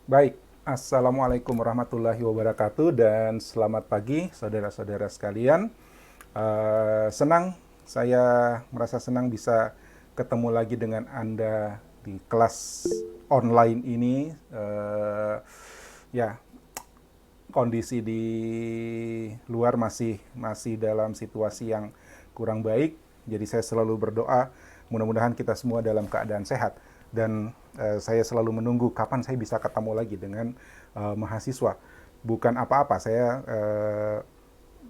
Baik, Assalamualaikum warahmatullahi wabarakatuh dan selamat pagi saudara-saudara sekalian. Saya merasa senang bisa ketemu lagi dengan Anda di kelas online ini. Ya, kondisi di luar masih masih dalam situasi yang kurang baik. Jadi saya selalu berdoa mudah-mudahan kita semua dalam keadaan sehat dan saya selalu menunggu kapan saya bisa ketemu lagi dengan mahasiswa. Bukan apa-apa, saya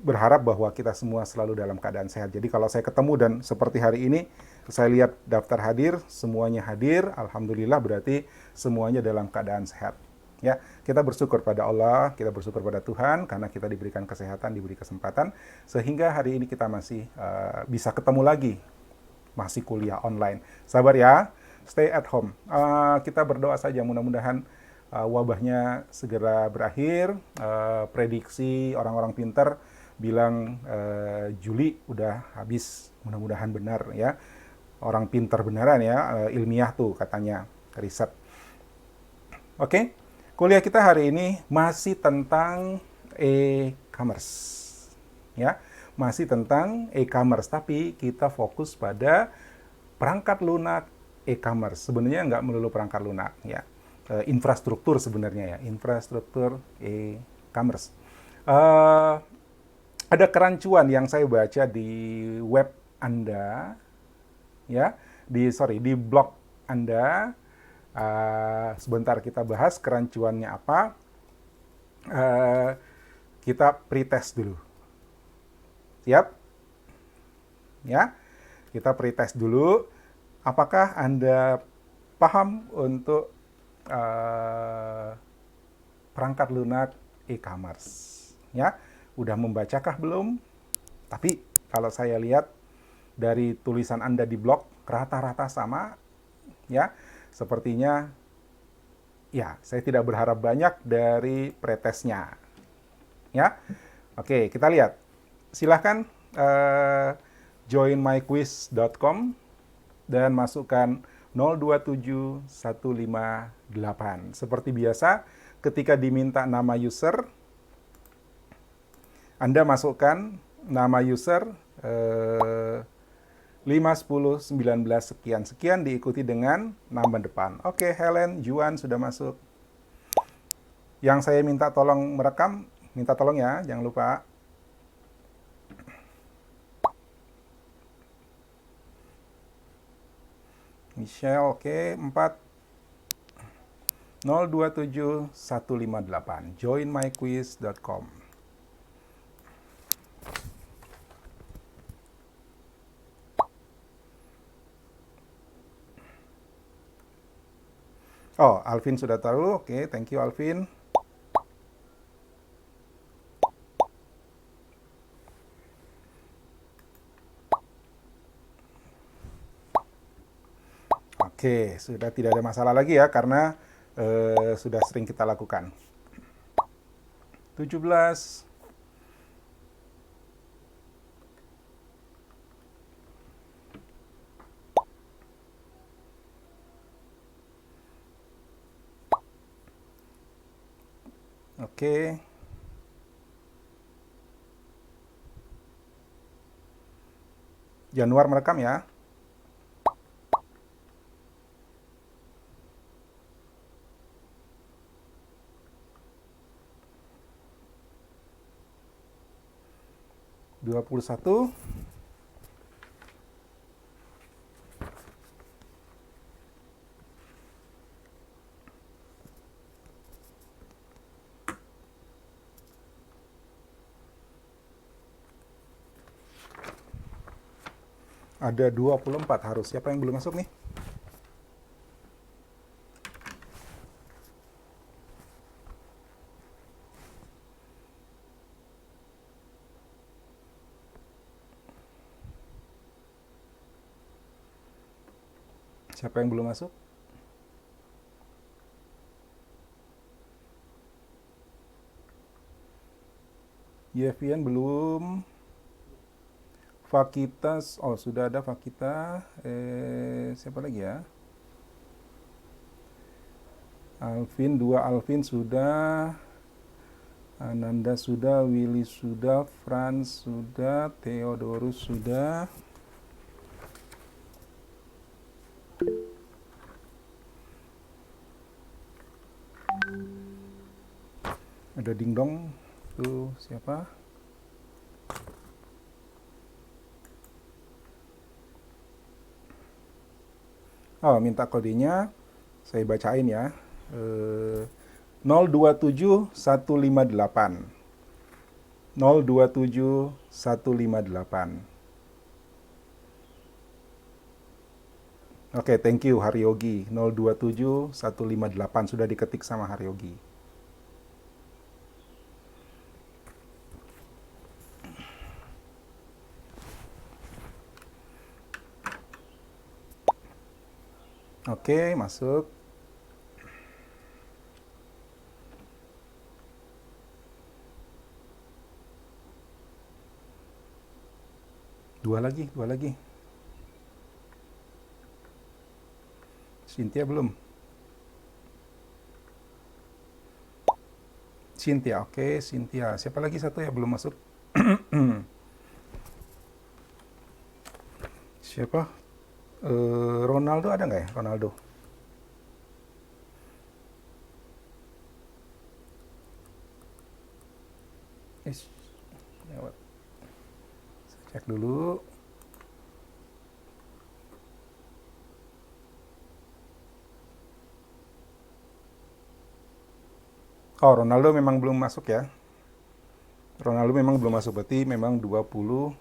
berharap bahwa kita semua selalu dalam keadaan sehat. Jadi kalau saya ketemu dan seperti hari ini, saya lihat daftar hadir, semuanya hadir, alhamdulillah berarti semuanya dalam keadaan sehat. Ya, kita bersyukur pada Allah, kita bersyukur pada Tuhan karena kita diberikan kesehatan, diberi kesempatan sehingga hari ini kita masih bisa ketemu lagi, masih kuliah online. Sabar ya, stay at home. Kita berdoa saja mudah-mudahan wabahnya segera berakhir. Prediksi orang-orang pintar bilang Juli udah habis, mudah-mudahan benar ya. Orang pintar beneran ya, ilmiah tuh katanya, riset. Oke, kuliah kita hari ini masih tentang e-commerce. Ya, masih tentang e-commerce, tapi kita fokus pada perangkat lunak e-commerce. Sebenarnya nggak melulu perangkat lunak, ya. Infrastruktur sebenarnya ya, infrastruktur e-commerce. Eh, ada kerancuan yang saya baca di web Anda, ya, di blog Anda. Sebentar kita bahas kerancuannya apa. Uh, kita pretest dulu. Siap? Ya, kita pretest dulu. Apakah Anda paham untuk perangkat lunak e-commerce? Ya, udah membacakah belum? Tapi kalau saya lihat dari tulisan Anda di blog rata-rata sama, ya. Sepertinya ya, saya tidak berharap banyak dari pretestnya. Ya. Oke, kita lihat. Silahkan joinmyquiz.com dan masukkan 027158. Seperti biasa, ketika diminta nama user, Anda masukkan nama user 5, 10, 19, sekian-sekian diikuti dengan nama depan. Oke, Helen, Juan sudah masuk. Yang saya minta tolong merekam, minta tolong ya, jangan lupa. Michelle, oke, 4 027158 joinmyquiz.com. Oh, Alvin sudah tahu. Oke, thank you Alvin. Oke, sudah tidak ada masalah lagi ya karena sudah sering kita lakukan. 17. Oke. Januar merekam ya. Dua puluh satu. Ada 24 harus. Siapa yang belum masuk nih? Siapa yang belum masuk? Yevian belum. Fakitas, oh sudah ada Fakita. Siapa lagi ya? Alvin 2, Alvin sudah. Ananda sudah, Willy sudah, Franz sudah, Theodorus sudah. Ada dingdong tuh, siapa? Oh, minta kodenya. Saya bacain ya. 027158. 027158. Oke, thank you Haryogi. 027158 sudah diketik sama Haryogi. Oke, masuk. Dua lagi. Cynthia belum? Cynthia, oke, Cynthia. Siapa lagi satu ya belum masuk? Siapa? Ronaldo ada nggak ya? Ronaldo. Lewat. Saya cek dulu. Oh, Ronaldo memang belum masuk ya. Ronaldo memang belum masuk, berarti memang 23.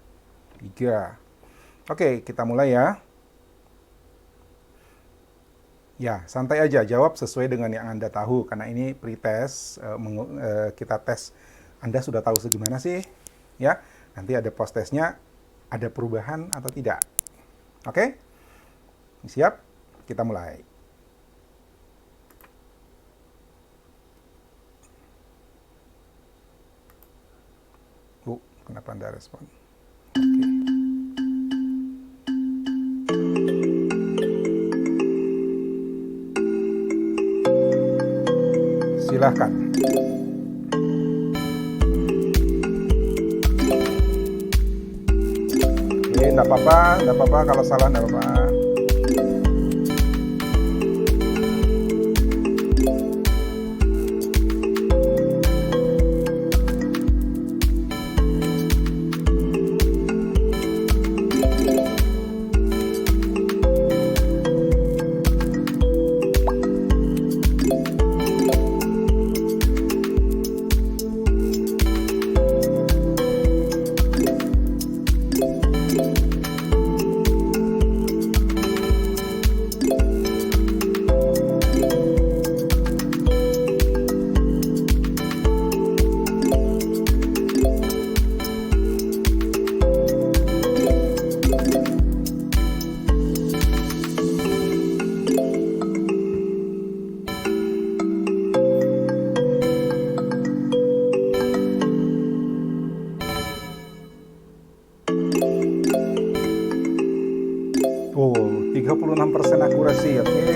Oke, kita mulai ya. Ya, santai aja, jawab sesuai dengan yang Anda tahu, karena ini pretest, kita tes Anda sudah tahu segimana sih, ya. Nanti ada post testnya, ada perubahan atau tidak. Oke? Siap? Kita mulai. Kenapa Anda respon? Oke. Silahkan. Oke, enggak apa-apa kalau salah, enggak apa-apa. Oh, 36% akurasi, oke.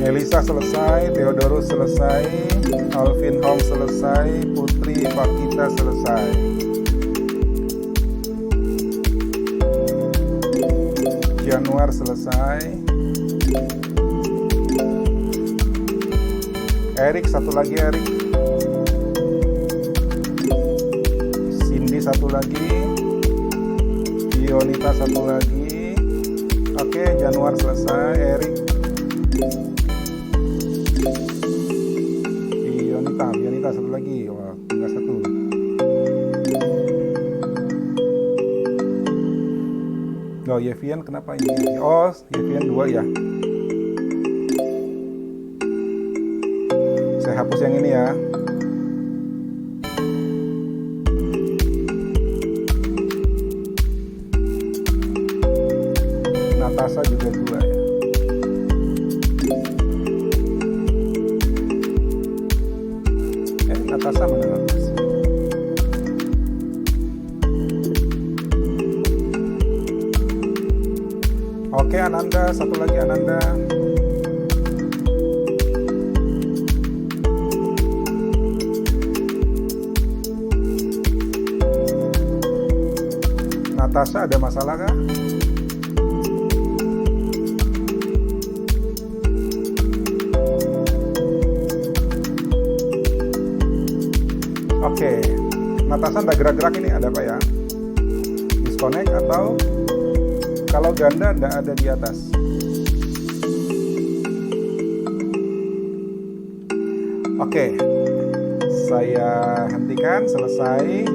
Melisa selesai, Theodorus selesai, Alvin Hong selesai, Putri Pakita selesai. Januar selesai. Erik satu lagi, Erik. Cindy satu lagi. Dionita satu lagi. Oke, Januar selesai, Erik. Bionita satu lagi. Wah, tinggal satu. Oh, Yevian kenapa ini? Oh, Yevian 2 ya. Saya hapus yang ini ya. Natasha juga 2 ya. Natasha mana Natasha? Oke, Ananda, satu lagi Ananda. Natasha ada masalah kah? Oke, Natasha nggak gerak-gerak ini, ada apa ya? Disconnect atau kalau ganda nggak ada di atas? Oke, saya hentikan, selesai.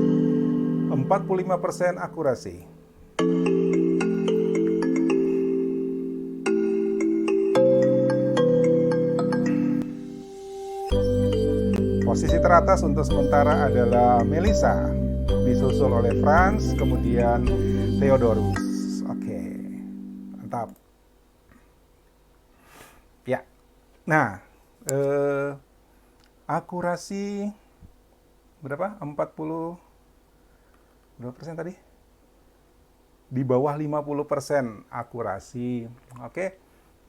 45% akurasi. Posisi teratas untuk sementara adalah Melissa, disusul oleh Franz, kemudian Theodorus. Oke, mantap. Ya, nah, akurasi berapa? 40 berapa persen tadi? Di bawah 50% akurasi. Oke.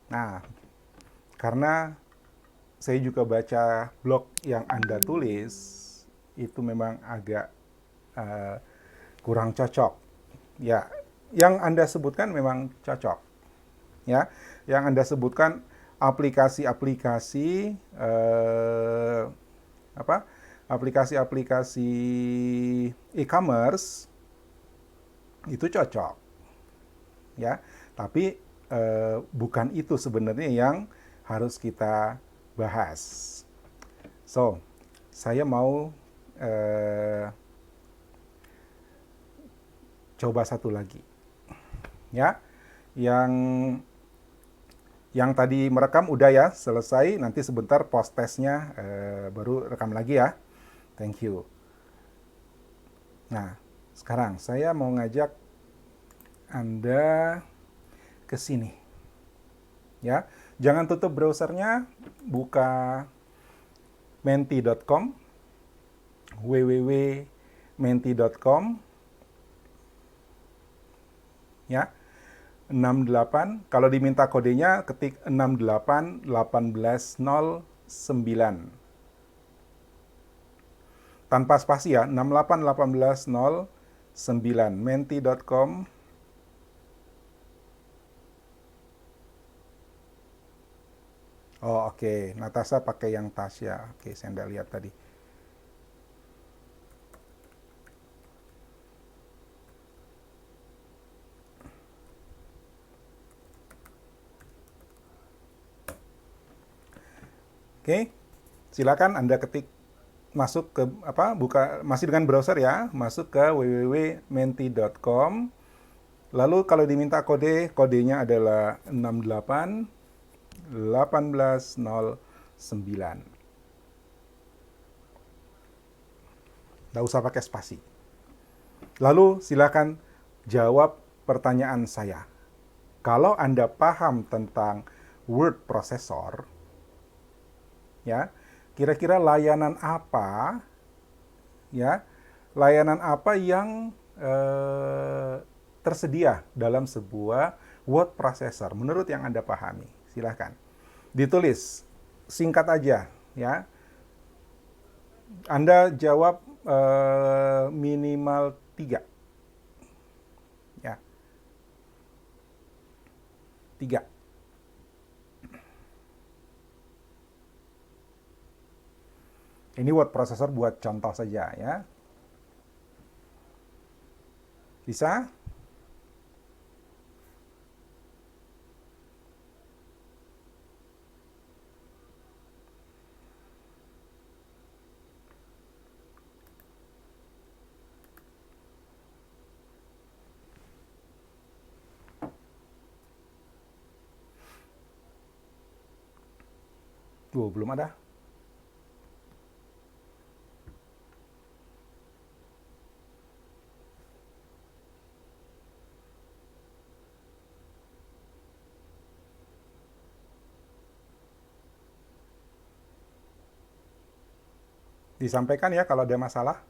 Nah, karena saya juga baca blog yang Anda tulis, itu memang agak kurang cocok. Ya, yang Anda sebutkan memang cocok. Ya, yang Anda sebutkan aplikasi-aplikasi aplikasi-aplikasi e-commerce itu cocok, ya. Tapi bukan itu sebenarnya yang harus kita bahas. So, saya mau coba satu lagi, ya. Yang tadi merekam udah ya, selesai. Nanti sebentar post testnya baru rekam lagi ya. Thank you. Nah, sekarang saya mau ngajak Anda ke sini. Ya, jangan tutup browsernya, buka menti.com, www.menti.com. Ya. 68, kalau diminta kodenya ketik 681809. Tanpa spasi ya, 681809, menti.com. Oh, oke. Natasha pakai yang Tasya. Oke, saya nggak lihat tadi. Oke. Silakan Anda ketik, masuk ke buka, masih dengan browser ya, masuk ke www.menti.com. Lalu kalau diminta kodenya adalah 681809. Nggak usah pakai spasi. Lalu silakan jawab pertanyaan saya. Kalau Anda paham tentang word processor, ya, kira-kira layanan apa yang tersedia dalam sebuah word processor menurut yang Anda pahami? Silahkan ditulis, singkat aja ya. Anda jawab minimal 3 ya, 3. Ini word processor buat contoh saja ya. Bisa? Tuh, belum ada. Disampaikan ya kalau ada masalah.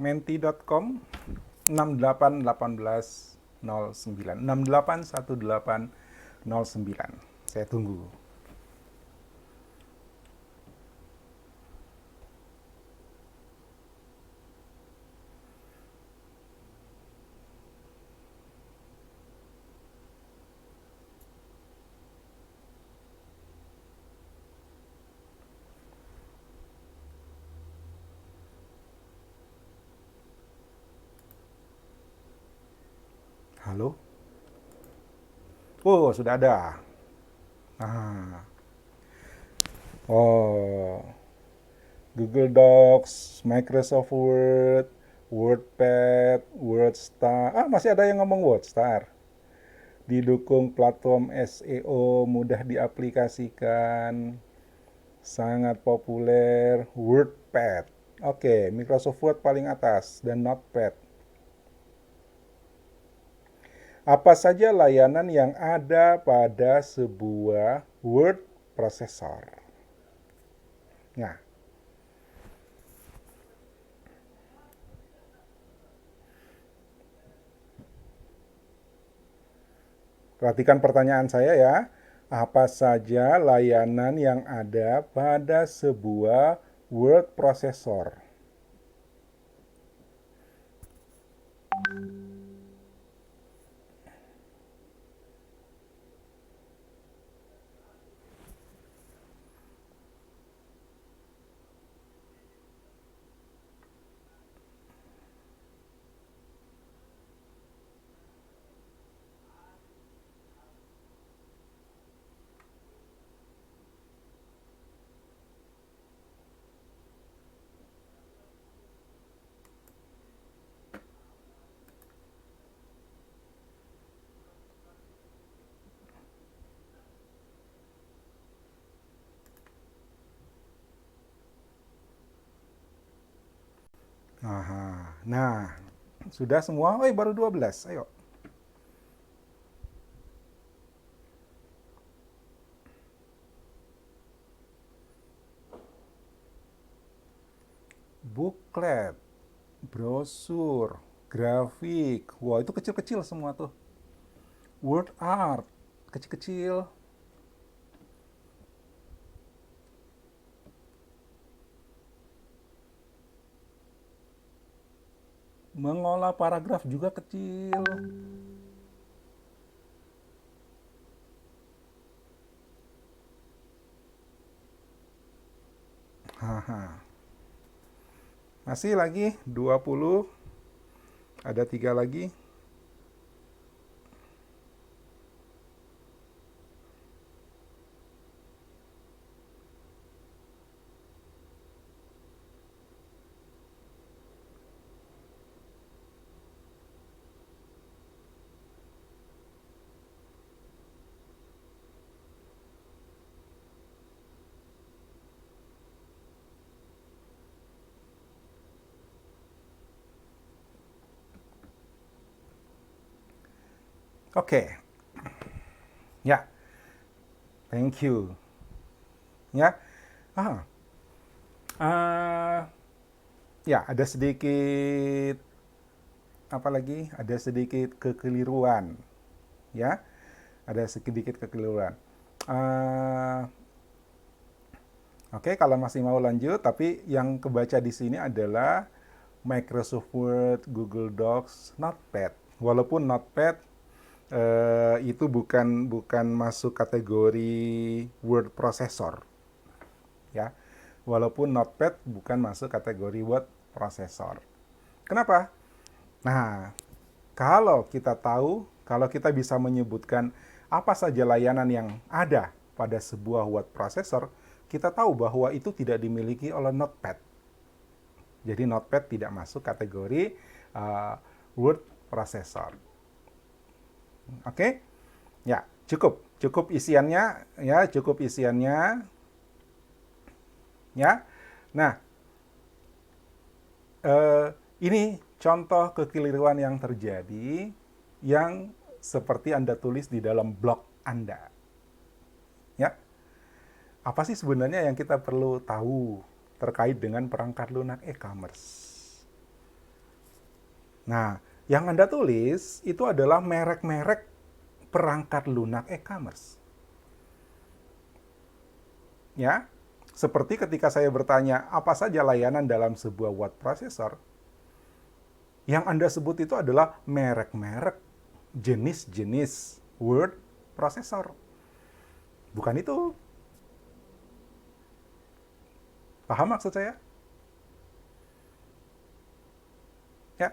Menti.com 681809 681809. Saya tunggu. Halo? Oh, sudah ada. Ah. Oh, Google Docs, Microsoft Word, WordPad, WordStar. Ah, masih ada yang ngomong WordStar. Didukung platform SEO, mudah diaplikasikan, sangat populer. WordPad. Oke, Microsoft Word paling atas dan Notepad. Apa saja layanan yang ada pada sebuah word processor? Nah, perhatikan pertanyaan saya ya. Apa saja layanan yang ada pada sebuah word processor? Aha. Nah, sudah semua? Oh, baru 12. Ayo. Booklet, brosur, grafik. Wah, itu kecil-kecil semua tuh. Word art, kecil-kecil. Mengolah paragraf juga kecil. Haha. Masih lagi 20. Ada 3 lagi. Oke. Ya, thank you. Ya. Ah, ah, ya, ada sedikit apa lagi? Ada sedikit kekeliruan, ya. Ada sedikit kekeliruan. Ah, Oke, kalau masih mau lanjut, tapi yang kebaca di sini adalah Microsoft Word, Google Docs, Notepad. Walaupun Notepad itu bukan bukan masuk kategori word processor, ya. Walaupun Notepad bukan masuk kategori word processor. Kenapa? Nah, kalau kita tahu, kalau kita bisa menyebutkan apa saja layanan yang ada pada sebuah word processor, kita tahu bahwa itu tidak dimiliki oleh Notepad. Jadi Notepad tidak masuk kategori uh, word processor. Oke? Ya, cukup. Cukup isiannya, ya, cukup isiannya. Ya. Nah, ini contoh kekeliruan yang terjadi yang seperti Anda tulis di dalam blog Anda. Ya. Apa sih sebenarnya yang kita perlu tahu terkait dengan perangkat lunak e-commerce? Nah, yang Anda tulis itu adalah merek-merek perangkat lunak e-commerce. Ya, seperti ketika saya bertanya apa saja layanan dalam sebuah word processor, yang Anda sebut itu adalah merek-merek, jenis-jenis word processor. Bukan itu. Paham maksud saya? Ya,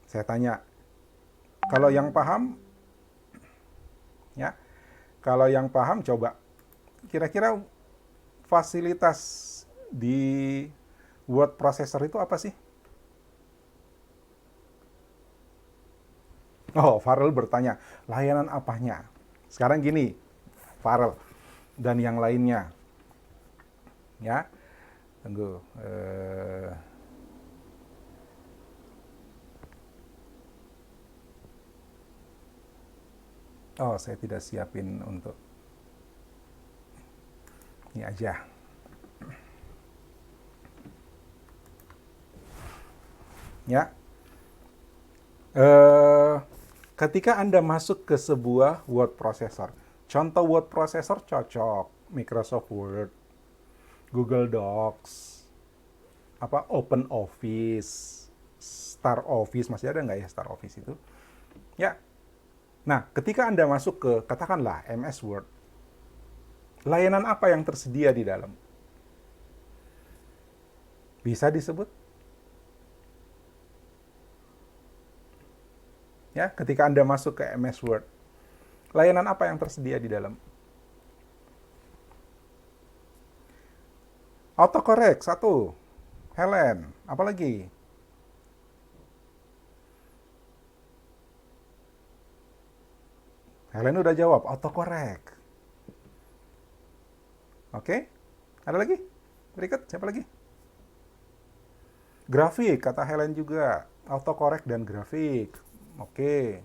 saya tanya. Kalau yang paham, ya, kalau yang paham coba. Kira-kira fasilitas di word processor itu apa sih? Oh, Farel bertanya, layanan apanya? Sekarang gini, Farel dan yang lainnya, ya, tunggu. Oh, saya tidak siapin untuk ini aja. Ya, eh, ketika Anda masuk ke sebuah word processor, contoh word processor cocok Microsoft Word, Google Docs, apa Open Office, Star Office, masih ada nggak ya Star Office itu? Ya. Nah, ketika Anda masuk ke katakanlah MS Word, layanan apa yang tersedia di dalam? Bisa disebut? Ya, ketika Anda masuk ke MS Word, layanan apa yang tersedia di dalam? Autocorrect satu, Helen, apalagi? Helen udah jawab, autocorrect. Oke, ada lagi? Berikut, siapa lagi? Grafik, kata Helen juga. Autocorrect dan grafik. Oke.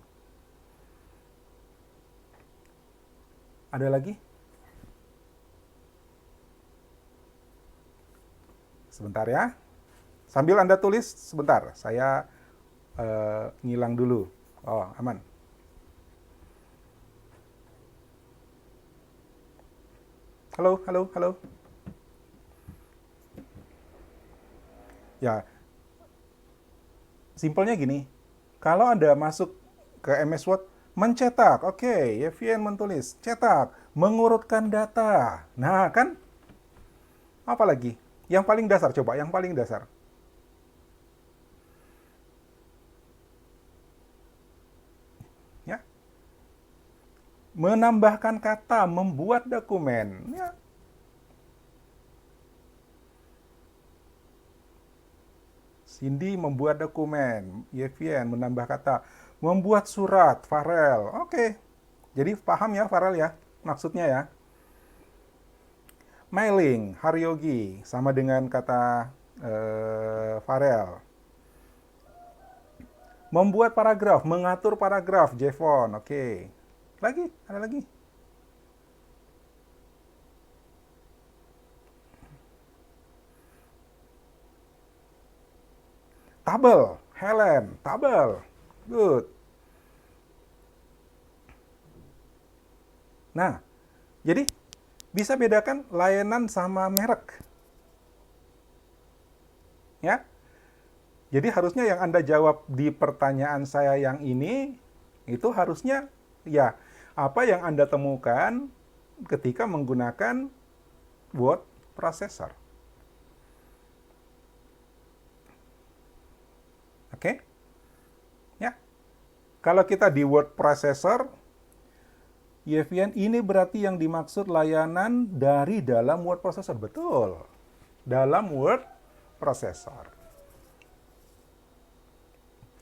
Ada lagi? Sebentar ya. Sambil Anda tulis, sebentar. Saya ngilang dulu. Oh, aman. Halo, halo, halo. Ya, simpelnya gini. Kalau Anda masuk ke MS Word, mencetak. Oke, Yevien menulis. Cetak. Mengurutkan data. Nah, kan? Apa lagi? Yang paling dasar, coba. Yang paling dasar. Ya, menambahkan kata, membuat dokumen. Ya, Cindy membuat dokumen, Yevien menambah kata, membuat surat, Farel. Oke, jadi paham ya Farel ya, maksudnya ya. Mailing, Haryogi, sama dengan kata Farel. Membuat paragraf, mengatur paragraf, Jevon. Oke, lagi, ada lagi. Tabel, Helen, tabel. Good. Nah, jadi bisa bedakan layanan sama merek. Ya, jadi harusnya yang Anda jawab di pertanyaan saya yang ini, itu harusnya ya apa yang Anda temukan ketika menggunakan word processor. Oke? Ya. Kalau kita di word processor, Yevien, ini berarti yang dimaksud layanan dari dalam word processor. Betul. Dalam word processor.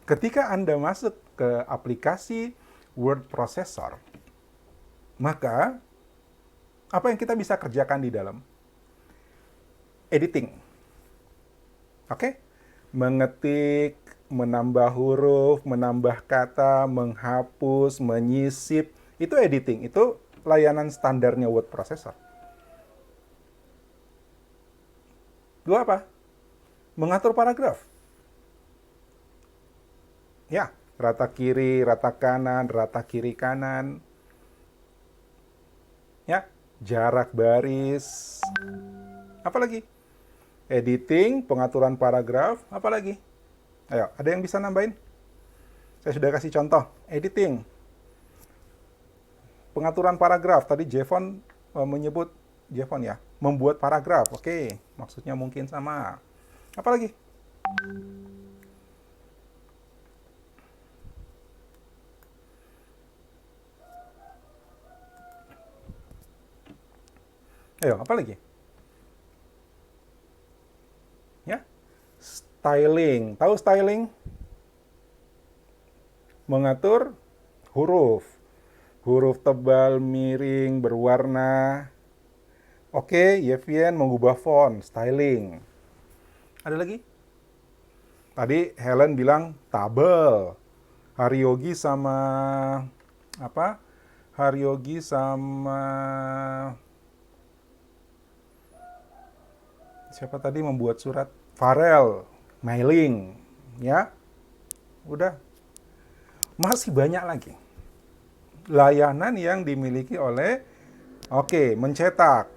Ketika Anda masuk ke aplikasi word processor, maka Apa yang kita bisa kerjakan di dalam? Editing. Oke? Mengetik, menambah huruf, menambah kata, menghapus, menyisip, itu editing. Itu layanan standarnya word processor. Dua apa? Mengatur paragraf. Ya, rata kiri, rata kanan, rata kiri kanan. Ya, jarak baris. Apalagi? Editing, pengaturan paragraf, apalagi? Ayo, ada yang bisa nambahin? Saya sudah kasih contoh. Editing, pengaturan paragraf. Tadi Jevon menyebut, Jevon ya, membuat paragraf. Oke, maksudnya mungkin sama. Apalagi? Ayo, apalagi? Ya, styling. Tahu styling? Mengatur huruf. Huruf tebal, miring, berwarna. Oke, Yevien mengubah font, styling. Ada lagi? Tadi Helen bilang tabel. Haryogi sama apa? Haryogi sama siapa tadi membuat surat? Farel, mailing, ya. Udah. Masih banyak lagi layanan yang dimiliki oleh mencetak.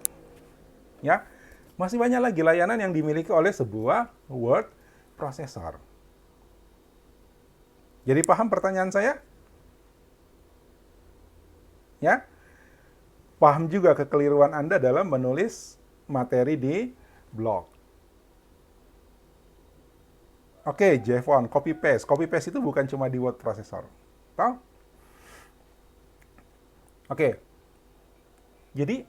Ya. Masih banyak lagi layanan yang dimiliki oleh sebuah word processor. Jadi paham pertanyaan saya? Ya. Paham juga kekeliruan Anda dalam menulis materi di blog. Oke, Jevon, copy paste. Copy paste itu bukan cuma di word processor. Tahu? Oke. Jadi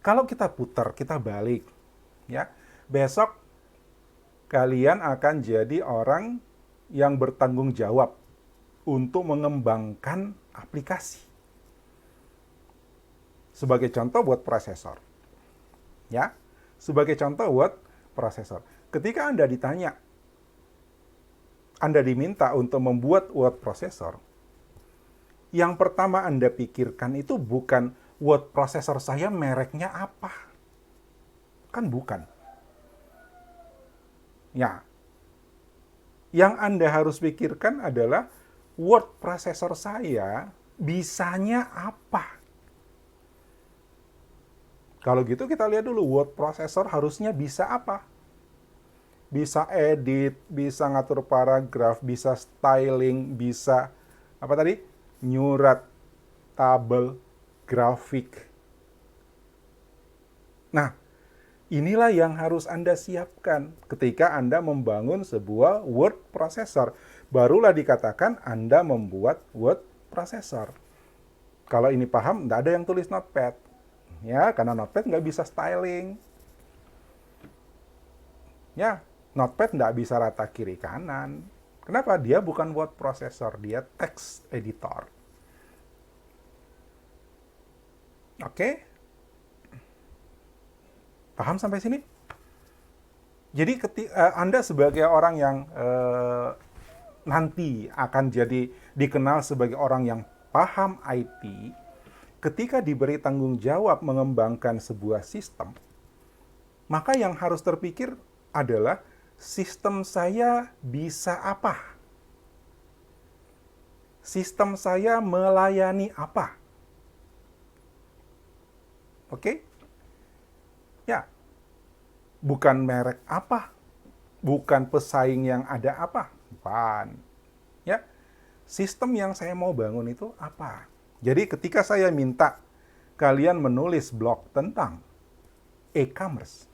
kalau kita putar, kita balik, ya. Besok kalian akan jadi orang yang bertanggung jawab untuk mengembangkan aplikasi. Sebagai contoh word processor. Ya. Sebagai contoh word processor. Ketika Anda ditanya, Anda diminta untuk membuat word processor, yang pertama Anda pikirkan itu bukan word processor saya mereknya apa. Kan bukan. Ya. Yang Anda harus pikirkan adalah word processor saya bisanya apa. Kalau gitu kita lihat dulu word processor harusnya bisa apa. Bisa edit, bisa ngatur paragraf, bisa styling, bisa apa tadi? Nyurat, tabel, grafik. Nah, inilah yang harus Anda siapkan ketika Anda membangun sebuah word processor. Barulah dikatakan Anda membuat word processor. Kalau ini paham, nggak ada yang tulis notepad. Ya, karena notepad nggak bisa styling. Ya, notepad nggak bisa rata kiri kanan. Kenapa? Dia bukan word processor, dia text editor. Oke? Paham sampai sini? Jadi Anda sebagai orang yang nanti akan jadi dikenal sebagai orang yang paham IT, ketika diberi tanggung jawab mengembangkan sebuah sistem, maka yang harus terpikir adalah sistem saya bisa apa? Sistem saya melayani apa? Oke? Ya. Bukan merek apa? Bukan pesaing yang ada apa? Bukan. Ya. Sistem yang saya mau bangun itu apa? Jadi ketika saya minta kalian menulis blog tentang e-commerce,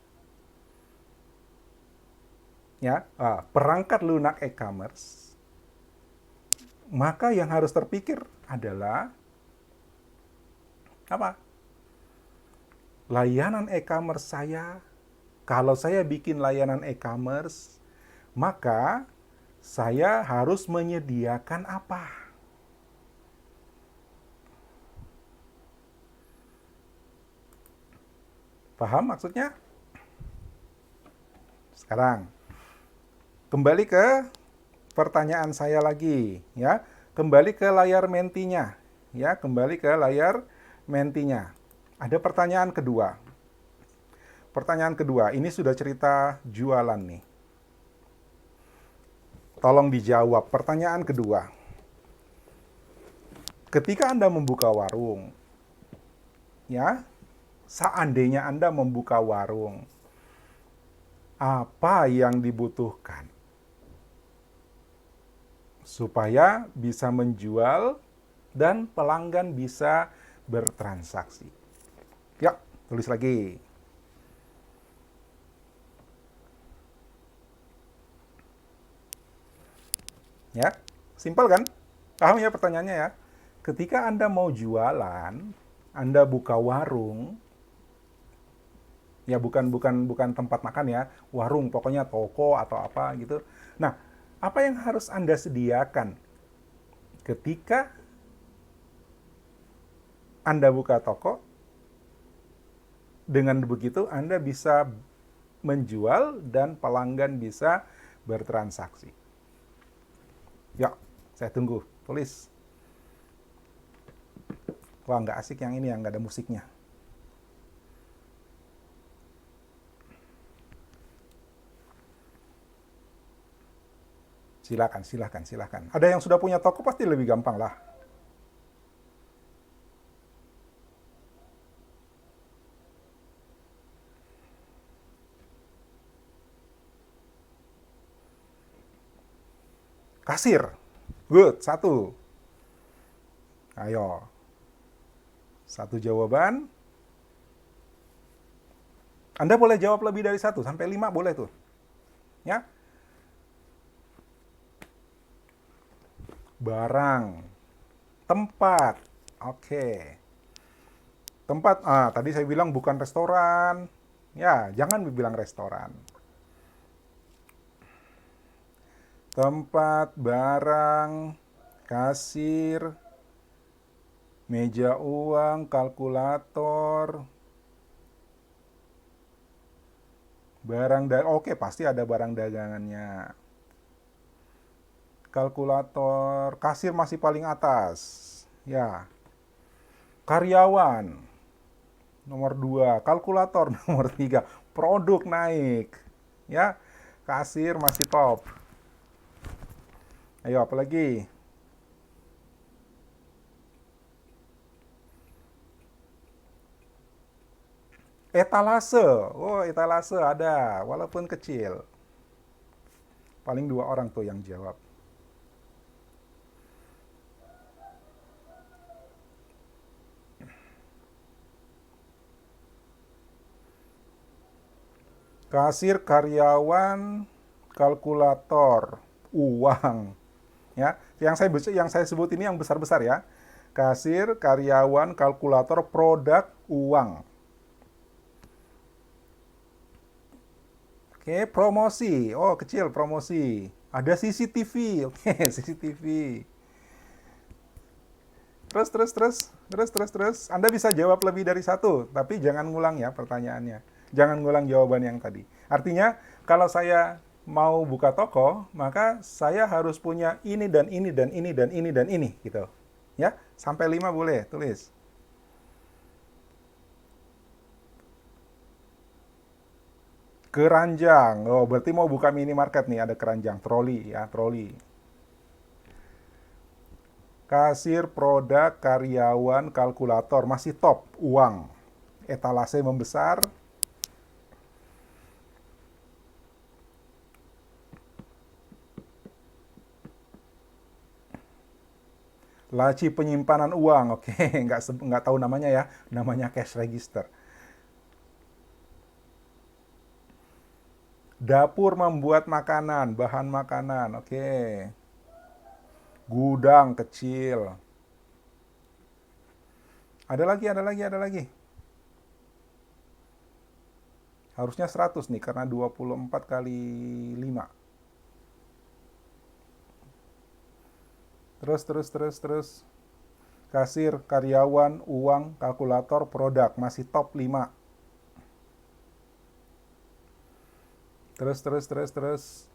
ya, perangkat lunak e-commerce, maka yang harus terpikir adalah apa? Layanan e-commerce saya, kalau saya bikin layanan e-commerce, maka saya harus menyediakan apa? Paham maksudnya? Sekarang kembali ke pertanyaan saya lagi, ya. Kembali ke layar mentinya, ya. Kembali ke layar mentinya. Ada pertanyaan kedua. Pertanyaan kedua, ini sudah cerita jualan nih. Tolong dijawab. Pertanyaan kedua. Ketika Anda membuka warung, ya, seandainya Anda membuka warung, apa yang dibutuhkan supaya bisa menjual dan pelanggan bisa bertransaksi? Ya, tulis lagi. Ya, simpel kan? Paham ya pertanyaannya ya? Ketika Anda mau jualan, Anda buka warung, ya bukan tempat makan ya, warung pokoknya toko atau apa gitu. Nah, apa yang harus Anda sediakan ketika Anda buka toko? Dengan begitu Anda bisa menjual dan pelanggan bisa bertransaksi. Ya, saya tunggu. Tulis. Wah, nggak asik yang ini, yang nggak ada musiknya. Silakan, silakan, silakan. Ada yang sudah punya toko pasti lebih gampang lah. Kasir. Good, satu. Ayo. Satu jawaban. Anda boleh jawab lebih dari satu, sampai 5 boleh tuh. Ya. Barang. Tempat. Oke. Tempat, tadi saya bilang bukan restoran. Ya, jangan bilang restoran. Tempat, barang, kasir, meja uang, kalkulator, oke, pasti ada barang dagangannya. Kalkulator, kasir masih paling atas. Ya. Karyawan, nomor 2, kalkulator nomor 3, produk naik. Ya. Kasir masih top. Ayo, apalagi? Etalase. Oh, etalase ada, walaupun kecil. Paling 2 orang tuh yang jawab. Kasir, karyawan, kalkulator, uang. Ya, yang saya sebut ini yang besar-besar ya. Kasir, karyawan, kalkulator, produk, uang. Oke, promosi. Oh, kecil promosi. Ada CCTV. Oke, CCTV. Terus. Anda bisa jawab lebih dari satu, tapi jangan ngulang ya pertanyaannya. Jangan ngulang jawaban yang tadi. Artinya, kalau saya mau buka toko, maka saya harus punya ini dan ini dan ini dan ini dan ini gitu. Ya, sampai 5 boleh, tulis. Keranjang. Oh, berarti mau buka minimarket nih, ada keranjang, troli ya, troli. Kasir, produk, karyawan, kalkulator, masih top, uang. Etalase membesar. Laci penyimpanan uang, oke, nggak tahu namanya ya, namanya cash register. Dapur membuat makanan, bahan makanan, oke. Gudang kecil. Ada lagi. Harusnya 100 nih, karena 24 kali 5. Terus. Kasir, karyawan, uang, kalkulator, produk. Masih top 5. Terus.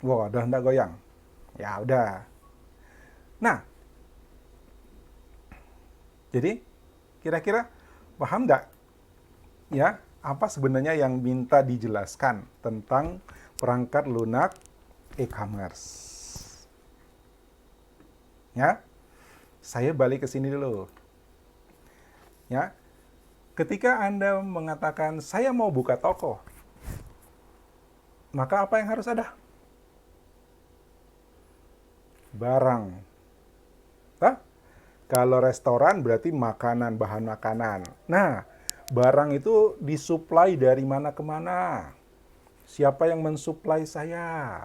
Wah, udah nggak goyang. Ya udah. Nah, jadi kira-kira paham nggak ya apa sebenarnya yang minta dijelaskan tentang perangkat lunak e-commerce? Ya, saya balik ke sini dulu. Ya, ketika Anda mengatakan saya mau buka toko, maka apa yang harus ada? Barang. Hah? Kalau restoran berarti makanan, bahan makanan. Nah, barang itu disuplai dari mana ke mana? Siapa yang mensuplai saya?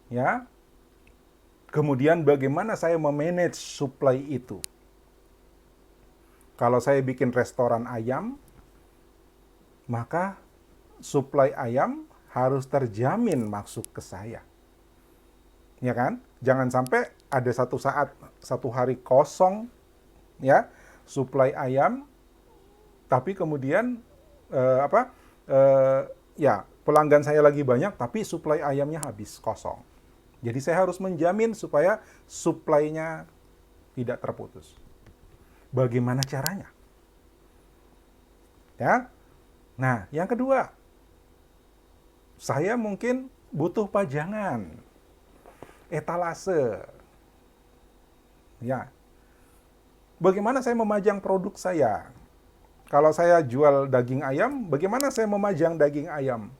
Ya. Kemudian bagaimana saya memanage supply itu? Kalau saya bikin restoran ayam, maka suplai ayam harus terjamin masuk ke saya. Ya kan? Jangan sampai ada satu saat, satu hari kosong, ya, suplai ayam, tapi kemudian apa? Ya, pelanggan saya lagi banyak, tapi suplai ayamnya habis kosong. Jadi saya harus menjamin supaya suplainya tidak terputus. Bagaimana caranya? Ya. Nah, yang kedua, saya mungkin butuh pajangan, etalase. Ya. Bagaimana saya memajang produk saya? Kalau saya jual daging ayam, bagaimana saya memajang daging ayam?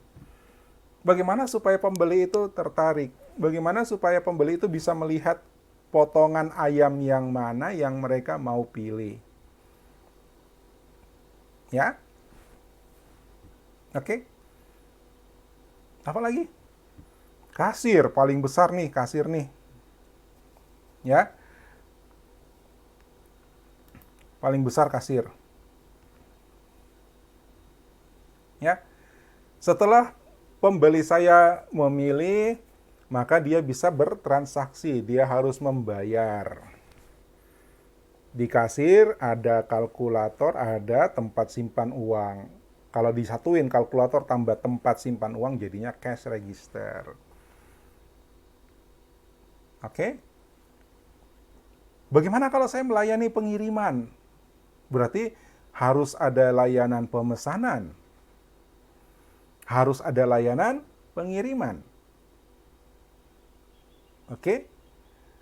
Bagaimana supaya pembeli itu tertarik? Bagaimana supaya pembeli itu bisa melihat potongan ayam yang mana yang mereka mau pilih? Ya? Oke? Apa lagi? Kasir, paling besar nih, kasir nih. Ya? Paling besar kasir. Ya? Setelah pembeli saya memilih, maka dia bisa bertransaksi, dia harus membayar. Di kasir ada kalkulator, ada tempat simpan uang. Kalau disatuin kalkulator tambah tempat simpan uang jadinya cash register. Oke? Bagaimana kalau saya melayani pengiriman? Berarti harus ada layanan pemesanan. Harus ada layanan pengiriman. Oke?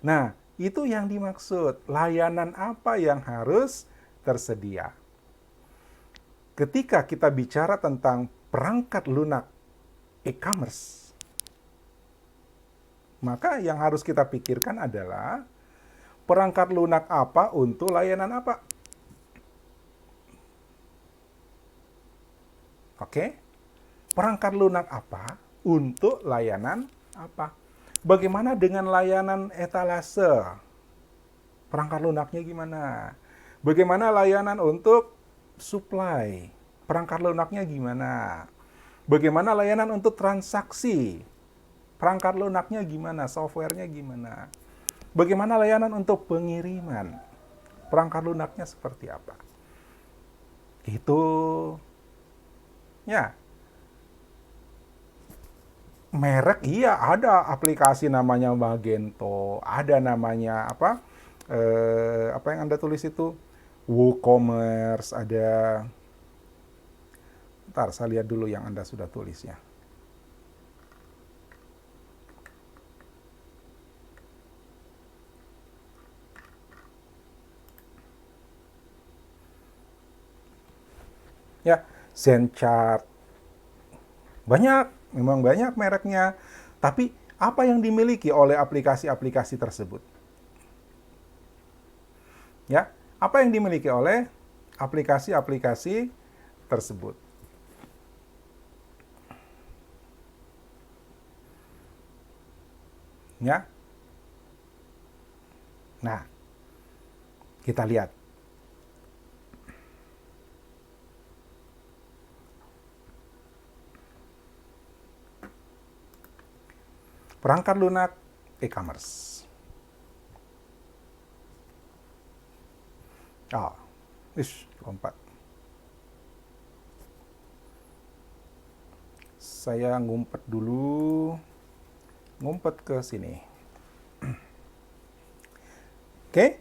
Nah, itu yang dimaksud. Layanan apa yang harus tersedia? Ketika kita bicara tentang perangkat lunak e-commerce, maka yang harus kita pikirkan adalah perangkat lunak apa untuk layanan apa. Oke? Perangkat lunak apa untuk layanan apa. Bagaimana dengan layanan etalase? Perangkat lunaknya gimana? Bagaimana layanan untuk supply? Perangkat lunaknya gimana? Bagaimana layanan untuk transaksi? Perangkat lunaknya gimana? Softwarenya gimana? Bagaimana layanan untuk pengiriman? Perangkat lunaknya seperti apa? Itu ya. Merek iya ada aplikasi namanya Magento, ada namanya apa yang Anda tulis itu? WooCommerce, ada. Ntar saya lihat dulu yang Anda sudah tulis ya. Ya, Zenchart. Banyak, memang banyak mereknya. Tapi apa yang dimiliki oleh aplikasi-aplikasi tersebut? Ya, apa yang dimiliki oleh aplikasi-aplikasi tersebut? Ya. Nah, kita lihat. Perangkat lunak e-commerce. Lompat. Saya ngumpet dulu. Ngumpet ke sini. Oke.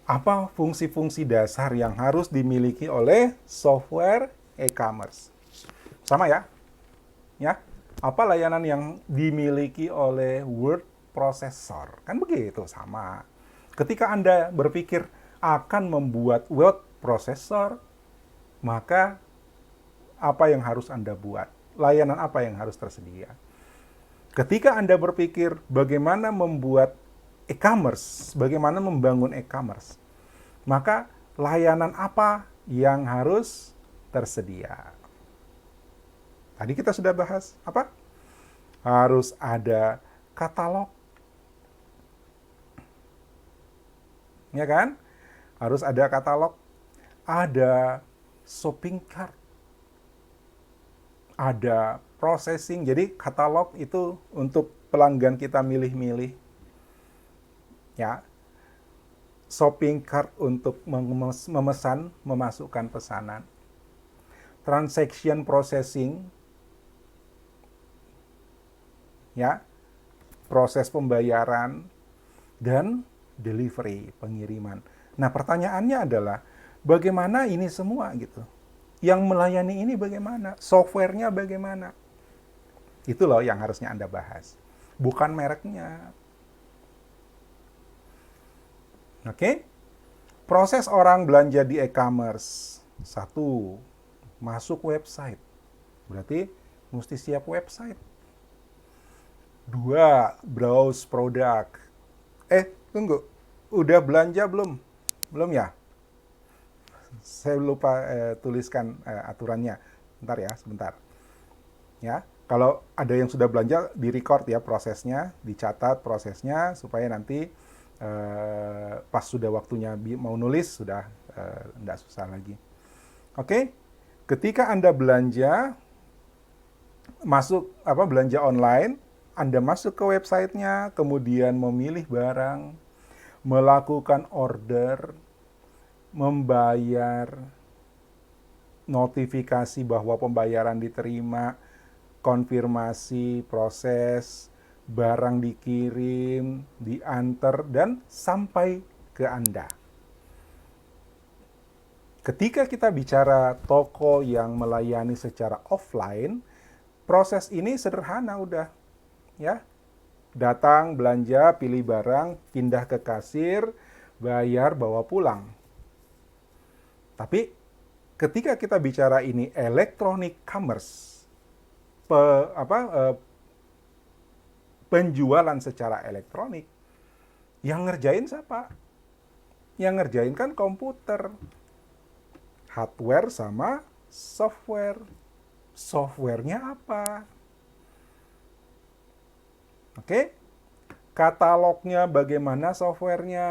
Apa fungsi-fungsi dasar yang harus dimiliki oleh software e-commerce? Sama ya? Ya. Apa layanan yang dimiliki oleh word processor? Kan begitu, sama. Ketika Anda berpikir akan membuat word processor, maka apa yang harus Anda buat? Layanan apa yang harus tersedia? Ketika Anda berpikir bagaimana membuat e-commerce, bagaimana membangun e-commerce, maka layanan apa yang harus tersedia? Tadi kita sudah bahas apa? Harus ada katalog. Ya kan? Harus ada katalog, ada shopping cart, ada processing. Jadi katalog itu untuk pelanggan kita milih-milih. Ya. Shopping cart untuk memesan, memasukkan pesanan. Transaction processing, ya, proses pembayaran, dan delivery, pengiriman. Nah, pertanyaannya adalah bagaimana ini semua gitu? Yang melayani ini bagaimana? Softwarenya bagaimana? Itu loh yang harusnya Anda bahas. Bukan mereknya. Oke? Proses orang belanja di e-commerce. Satu, masuk website. Berarti mesti siap website. Dua, browse produk. Tunggu. Udah belanja belum? Belum ya? Saya lupa tuliskan aturannya. Bentar ya, sebentar. Ya, kalau ada yang sudah belanja, di-record ya prosesnya, dicatat prosesnya, supaya nanti pas sudah waktunya mau nulis, sudah tidak susah lagi. Oke? Ketika Anda belanja, belanja online, Anda masuk ke websitenya, kemudian memilih barang, melakukan order, membayar, notifikasi bahwa pembayaran diterima, konfirmasi, proses, barang dikirim, diantar, dan sampai ke Anda. Ketika kita bicara toko yang melayani secara offline, proses ini sederhana udah, ya. Datang, belanja, pilih barang, pindah ke kasir, bayar, bawa pulang. Tapi ketika kita bicara ini electronic commerce, penjualan secara elektronik, yang ngerjain siapa? Yang ngerjain kan komputer. Hardware sama software. Softwarenya apa? Oke? Katalognya bagaimana softwarenya?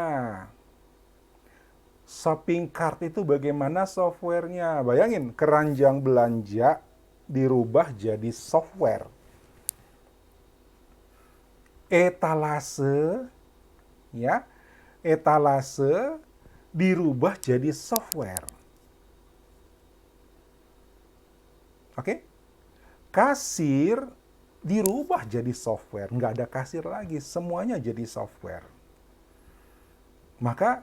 Shopping cart itu bagaimana softwarenya? Bayangin, keranjang belanja dirubah jadi software. Etalase, ya, etalase dirubah jadi software. Oke? Kasir dirubah jadi software. Nggak ada kasir lagi, semuanya jadi software. Maka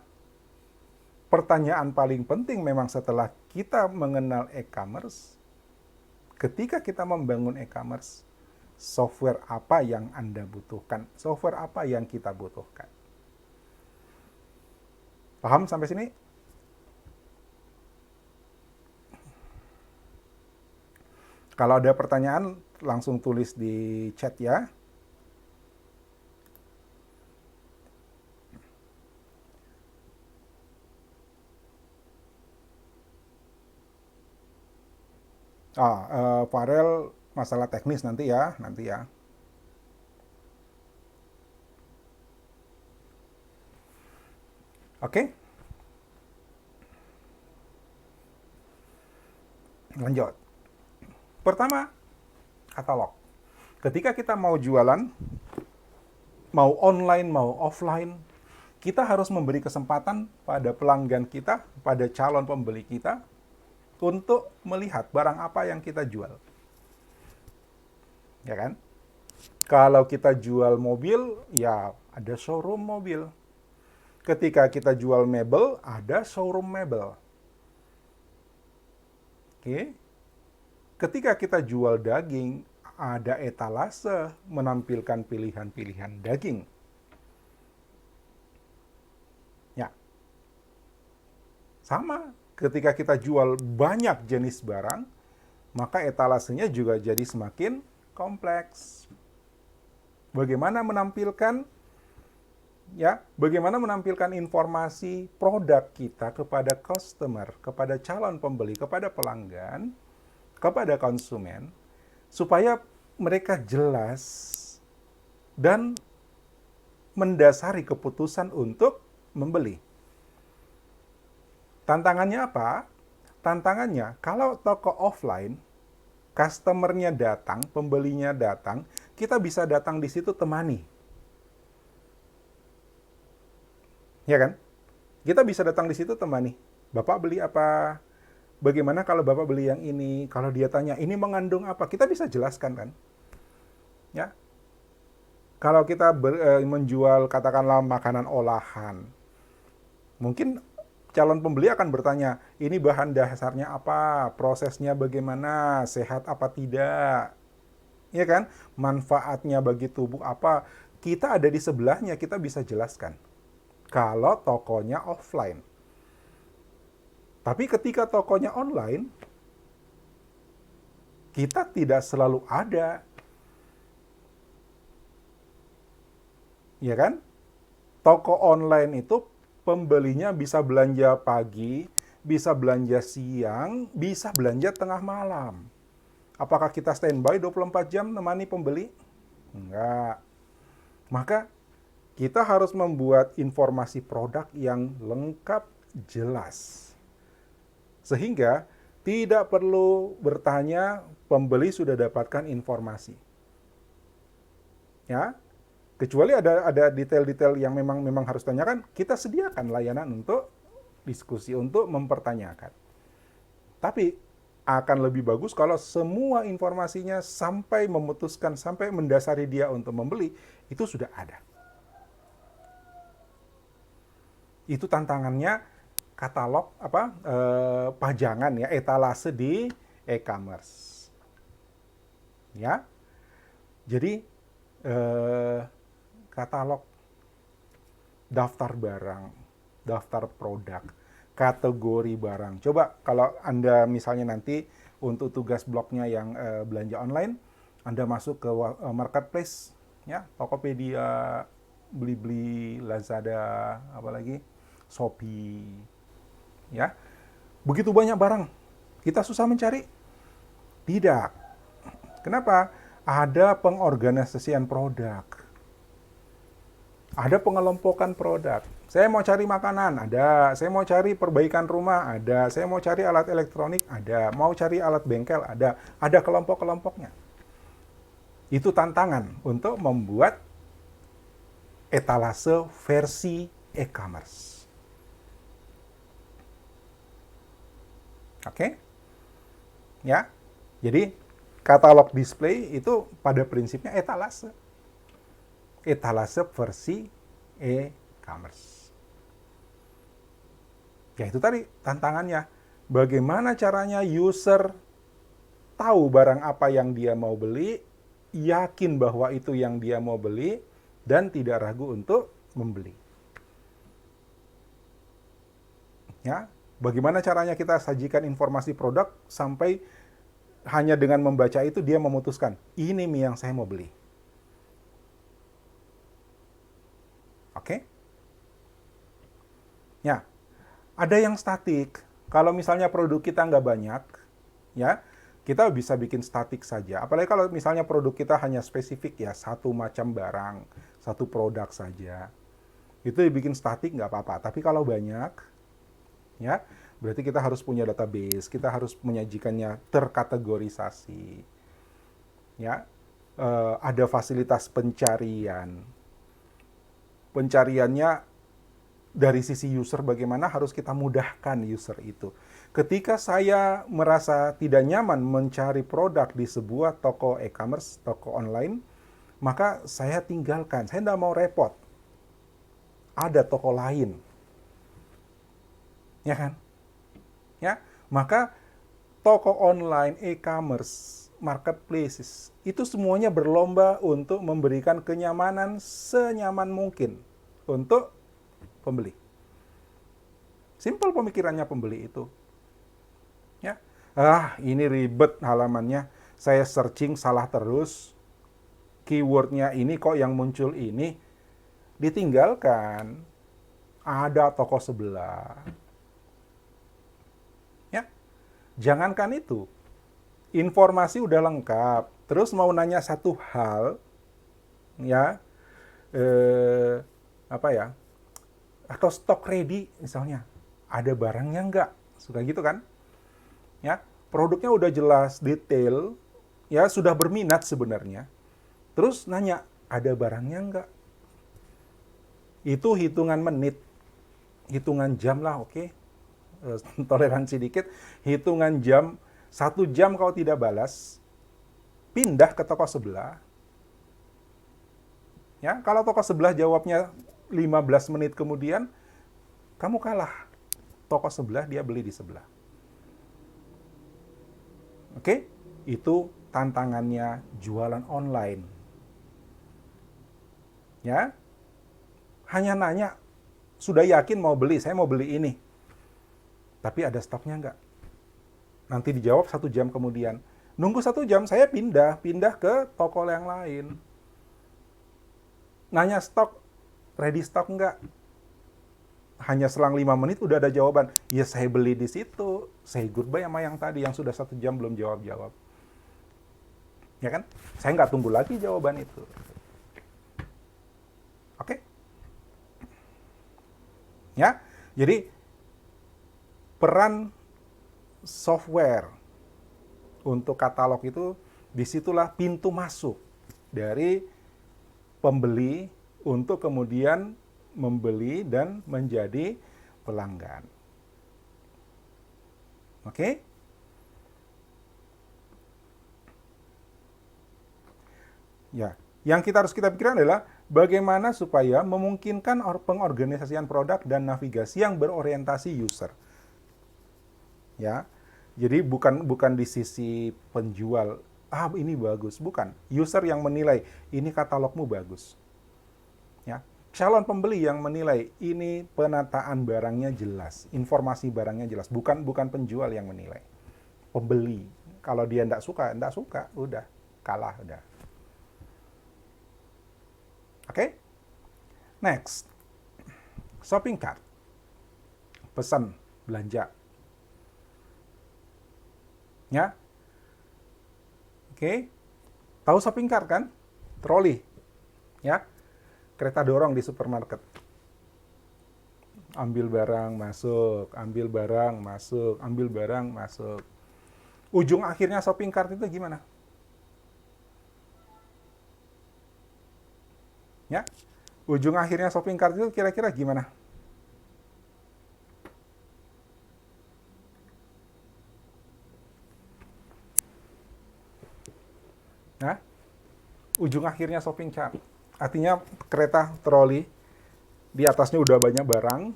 pertanyaan paling penting memang setelah kita mengenal e-commerce, ketika kita membangun e-commerce, software apa yang Anda butuhkan? Software apa yang kita butuhkan? Paham sampai sini? Kalau ada pertanyaan, langsung tulis di chat ya. Farel, masalah teknis nanti ya. Oke? Lanjut. Pertama, katalog. Ketika kita mau jualan, mau online, mau offline, kita harus memberi kesempatan pada pelanggan kita, pada calon pembeli kita, untuk melihat barang apa yang kita jual. Ya kan? Kalau kita jual mobil, ya ada showroom mobil. Ketika kita jual mebel, ada showroom mebel. Oke? Ketika kita jual daging, ada etalase menampilkan pilihan-pilihan daging. Ya, sama. Ketika kita jual banyak jenis barang, maka etalasenya juga jadi semakin kompleks. Bagaimana menampilkan bagaimana menampilkan informasi produk kita kepada customer, kepada calon pembeli, kepada pelanggan, kepada konsumen, supaya mereka jelas dan mendasari keputusan untuk membeli. Tantangannya apa? Tantangannya, kalau toko offline, customer-nya datang, pembelinya datang, kita bisa datang di situ temani. Ya kan? Kita bisa datang di situ temani. Bapak beli apa? Bagaimana kalau Bapak beli yang ini? Kalau dia tanya, ini mengandung apa? Kita bisa jelaskan kan? Ya. Kalau kita menjual katakanlah makanan olahan, mungkin calon pembeli akan bertanya, ini bahan dasarnya apa? Prosesnya bagaimana? Sehat apa tidak? Ya kan? Manfaatnya bagi tubuh apa? Kita ada di sebelahnya, kita bisa jelaskan. Kalau tokonya offline. Tapi ketika tokonya online, kita tidak selalu ada. Ya kan? Toko online itu pembelinya bisa belanja pagi, bisa belanja siang, bisa belanja tengah malam. Apakah kita standby 24 jam nemani pembeli? Enggak. Maka kita harus membuat informasi produk yang lengkap, jelas. Sehingga tidak perlu bertanya, pembeli sudah dapatkan informasi. Ya, kecuali ada detail-detail yang memang harus tanyakan, kita sediakan layanan untuk diskusi, untuk mempertanyakan. Tapi akan lebih bagus kalau semua informasinya sampai memutuskan, sampai mendasari dia untuk membeli, itu sudah ada. Itu tantangannya katalog pajangan ya, etalase di e-commerce. Ya. Jadi katalog, daftar barang, daftar produk, kategori barang. Coba kalau Anda misalnya nanti untuk tugas blognya yang belanja online, Anda masuk ke marketplace, ya, Tokopedia, Blibli, Lazada, apalagi Shopee, ya. Begitu banyak barang, kita susah mencari? Tidak. Kenapa? Ada pengorganisasian produk. Ada pengelompokan produk. Saya mau cari makanan, ada. Saya mau cari perbaikan rumah, ada. Saya mau cari alat elektronik, ada. Mau cari alat bengkel, ada. Ada kelompok-kelompoknya. Itu tantangan untuk membuat etalase versi e-commerce. Oke? Ya. Jadi katalog display itu pada prinsipnya etalase. Etalase versi e-commerce. Ya itu tadi tantangannya. Bagaimana caranya user tahu barang apa yang dia mau beli, yakin bahwa itu yang dia mau beli, dan tidak ragu untuk membeli. Ya, bagaimana caranya kita sajikan informasi produk sampai hanya dengan membaca itu dia memutuskan, ini mie yang saya mau beli. Oke? Ya, ada yang statik. Kalau misalnya produk kita nggak banyak, ya, kita bisa bikin statik saja. Apalagi kalau misalnya produk kita hanya spesifik ya, satu macam barang, satu produk saja. Itu dibikin statik nggak apa-apa. Tapi kalau banyak, ya, berarti kita harus punya database, kita harus menyajikannya terkategorisasi. Ya, ada fasilitas pencarian. pencariannya dari sisi user, bagaimana harus kita mudahkan user itu. Ketika saya merasa tidak nyaman mencari produk di sebuah toko e-commerce, toko online, maka saya tinggalkan. Saya tidak mau repot. Ada toko lain. Ya kan? Ya, maka toko online, e-commerce, marketplaces, itu semuanya berlomba untuk memberikan kenyamanan senyaman mungkin untuk pembeli. Simpel pemikirannya pembeli itu. Ya. Ini ribet halamannya. Saya searching salah terus. Keywordnya ini kok yang muncul ini. Ditinggalkan. Ada toko sebelah. Ya. Jangankan itu. Informasi udah lengkap. Terus mau nanya satu hal. Ya. Atau stok ready misalnya, ada barangnya nggak? Suka gitu kan? Ya, produknya udah jelas, detail, ya sudah berminat sebenarnya. Terus nanya, ada barangnya nggak? Itu hitungan menit, hitungan jam lah, oke? Toleransi dikit, hitungan jam, 1 jam kalau tidak balas, pindah ke toko sebelah. Ya, kalau toko sebelah jawabnya 15 menit kemudian, kamu kalah. Toko sebelah, dia beli di sebelah. Oke? Itu tantangannya jualan online. Ya? Hanya nanya, sudah yakin mau beli, saya mau beli ini. Tapi ada stoknya nggak? Nanti dijawab 1 jam kemudian. Nunggu 1 jam, saya pindah ke toko yang lain. Nanya stok, ready stock nggak? Hanya selang 5 menit udah ada jawaban. Ya saya beli di situ. Say goodbye sama yang tadi yang sudah 1 jam belum jawab-jawab. Ya kan? Saya nggak tunggu lagi jawaban itu. Oke? Ya, jadi peran software untuk katalog itu disitulah pintu masuk dari pembeli untuk kemudian membeli dan menjadi pelanggan. Oke? Ya, yang harus kita pikirkan adalah bagaimana supaya memungkinkan pengorganisasian produk dan navigasi yang berorientasi user. Ya. Jadi bukan di sisi penjual, ini bagus, bukan. User yang menilai, ini katalogmu bagus. Ya. Calon pembeli yang menilai, ini penataan barangnya jelas, informasi barangnya jelas, bukan penjual yang menilai. Pembeli. Kalau dia enggak suka, udah kalah udah. Oke? Next. Shopping cart. Pesan belanja. Ya. Oke. Tahu shopping cart kan? Troli. Ya. Kereta dorong di supermarket. Ambil barang masuk, ambil barang masuk, ambil barang masuk. Ujung akhirnya shopping cart itu gimana? Ya. Ujung akhirnya shopping cart itu kira-kira gimana? Nah, ujung akhirnya shopping cart. Artinya kereta troli, di atasnya udah banyak barang.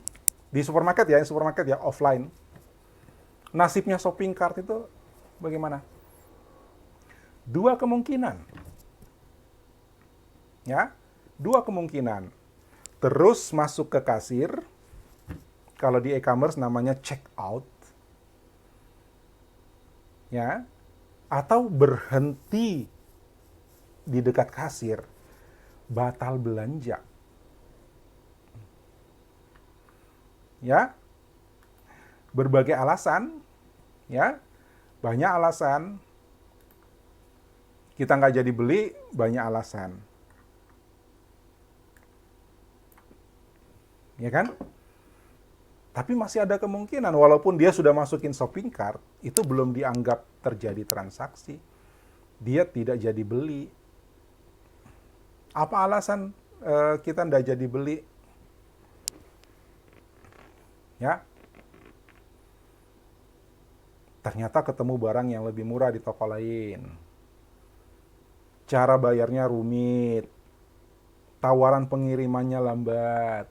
Di supermarket ya, offline. Nasibnya shopping cart itu bagaimana? 2 kemungkinan. Ya, 2 kemungkinan. Terus masuk ke kasir, kalau di e-commerce namanya check out. Ya, atau berhenti di dekat kasir, batal belanja. Ya, berbagai alasan, ya, banyak alasan. Kita nggak jadi beli, banyak alasan. Ya kan? Tapi masih ada kemungkinan, walaupun dia sudah masukin shopping cart, itu belum dianggap terjadi transaksi. Dia tidak jadi beli. Apa alasan kita ndak jadi beli. Ya, ternyata ketemu barang yang lebih murah di toko lain. Cara bayarnya rumit, tawaran pengirimannya lambat.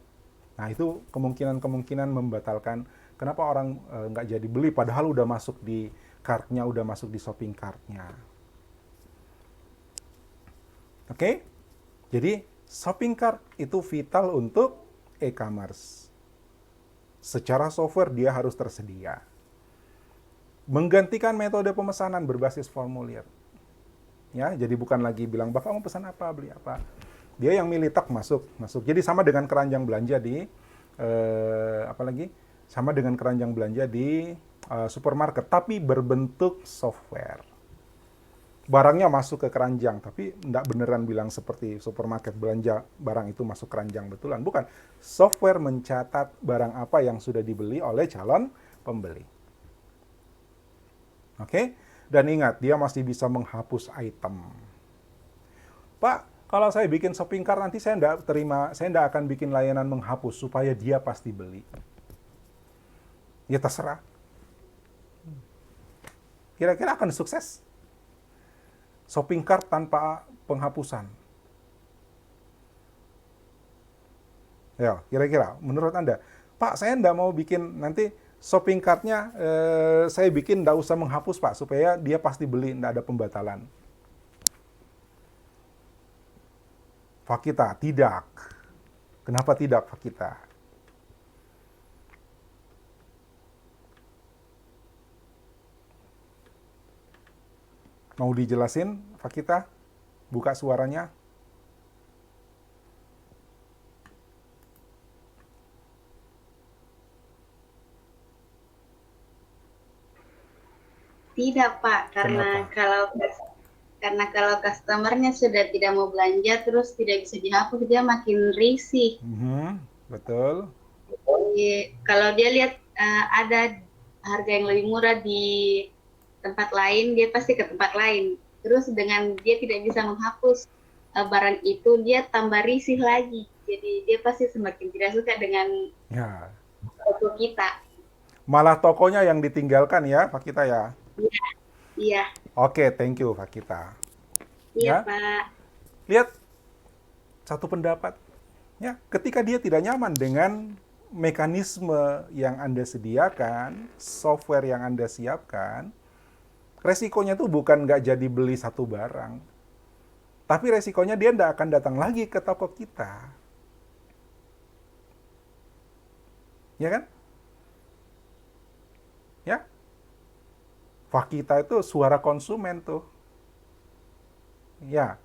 Nah, itu kemungkinan-kemungkinan membatalkan kenapa orang nggak jadi beli padahal udah masuk di kartnya, udah masuk di shopping kartnya. Oke? Jadi, shopping cart itu vital untuk e-commerce. Secara software dia harus tersedia. Menggantikan metode pemesanan berbasis formulir. Ya, jadi bukan lagi bilang, "Bapak mau pesan apa, beli apa?" Dia yang milih tak masuk. Jadi sama dengan keranjang belanja di sama dengan keranjang belanja di supermarket, tapi berbentuk software. Barangnya masuk ke keranjang, tapi enggak beneran bilang seperti supermarket belanja barang itu masuk keranjang betulan. Bukan. Software mencatat barang apa yang sudah dibeli oleh calon pembeli. Oke? Dan ingat, dia masih bisa menghapus item. Pak, kalau saya bikin shopping cart nanti saya enggak akan bikin layanan menghapus supaya dia pasti beli. Ya terserah. Kira-kira akan sukses? Shopping cart tanpa penghapusan. Ya, kira-kira menurut Anda, Pak, saya enggak mau bikin nanti shopping cart-nya saya bikin enggak usah menghapus, Pak, supaya dia pasti beli, enggak ada pembatalan. Fakita, tidak. Kenapa tidak, Fakita? Mau dijelasin, Fakita? Buka suaranya. Tidak, Pak, Kenapa? karena kalau customernya sudah tidak mau belanja terus tidak bisa dihapus, dia makin risih. Betul. Kalau dia lihat ada harga yang lebih murah di tempat lain, dia pasti ke tempat lain. Terus dengan dia tidak bisa menghapus barang itu, dia tambah risih lagi. Jadi dia pasti semakin tidak suka dengan Ya. toko kita. Malah tokonya yang ditinggalkan ya, Fakita ya. Iya, iya, Oke, thank you, Fakita. iya, Ya, Pak. lihat satu pendapat. Ya, ketika dia tidak nyaman dengan mekanisme yang Anda sediakan, software yang Anda siapkan, resikonya tuh bukan nggak jadi beli satu barang, tapi resikonya dia nggak akan datang lagi ke toko kita. Ya kan? Ya, Fakita itu suara konsumen tuh. Ya,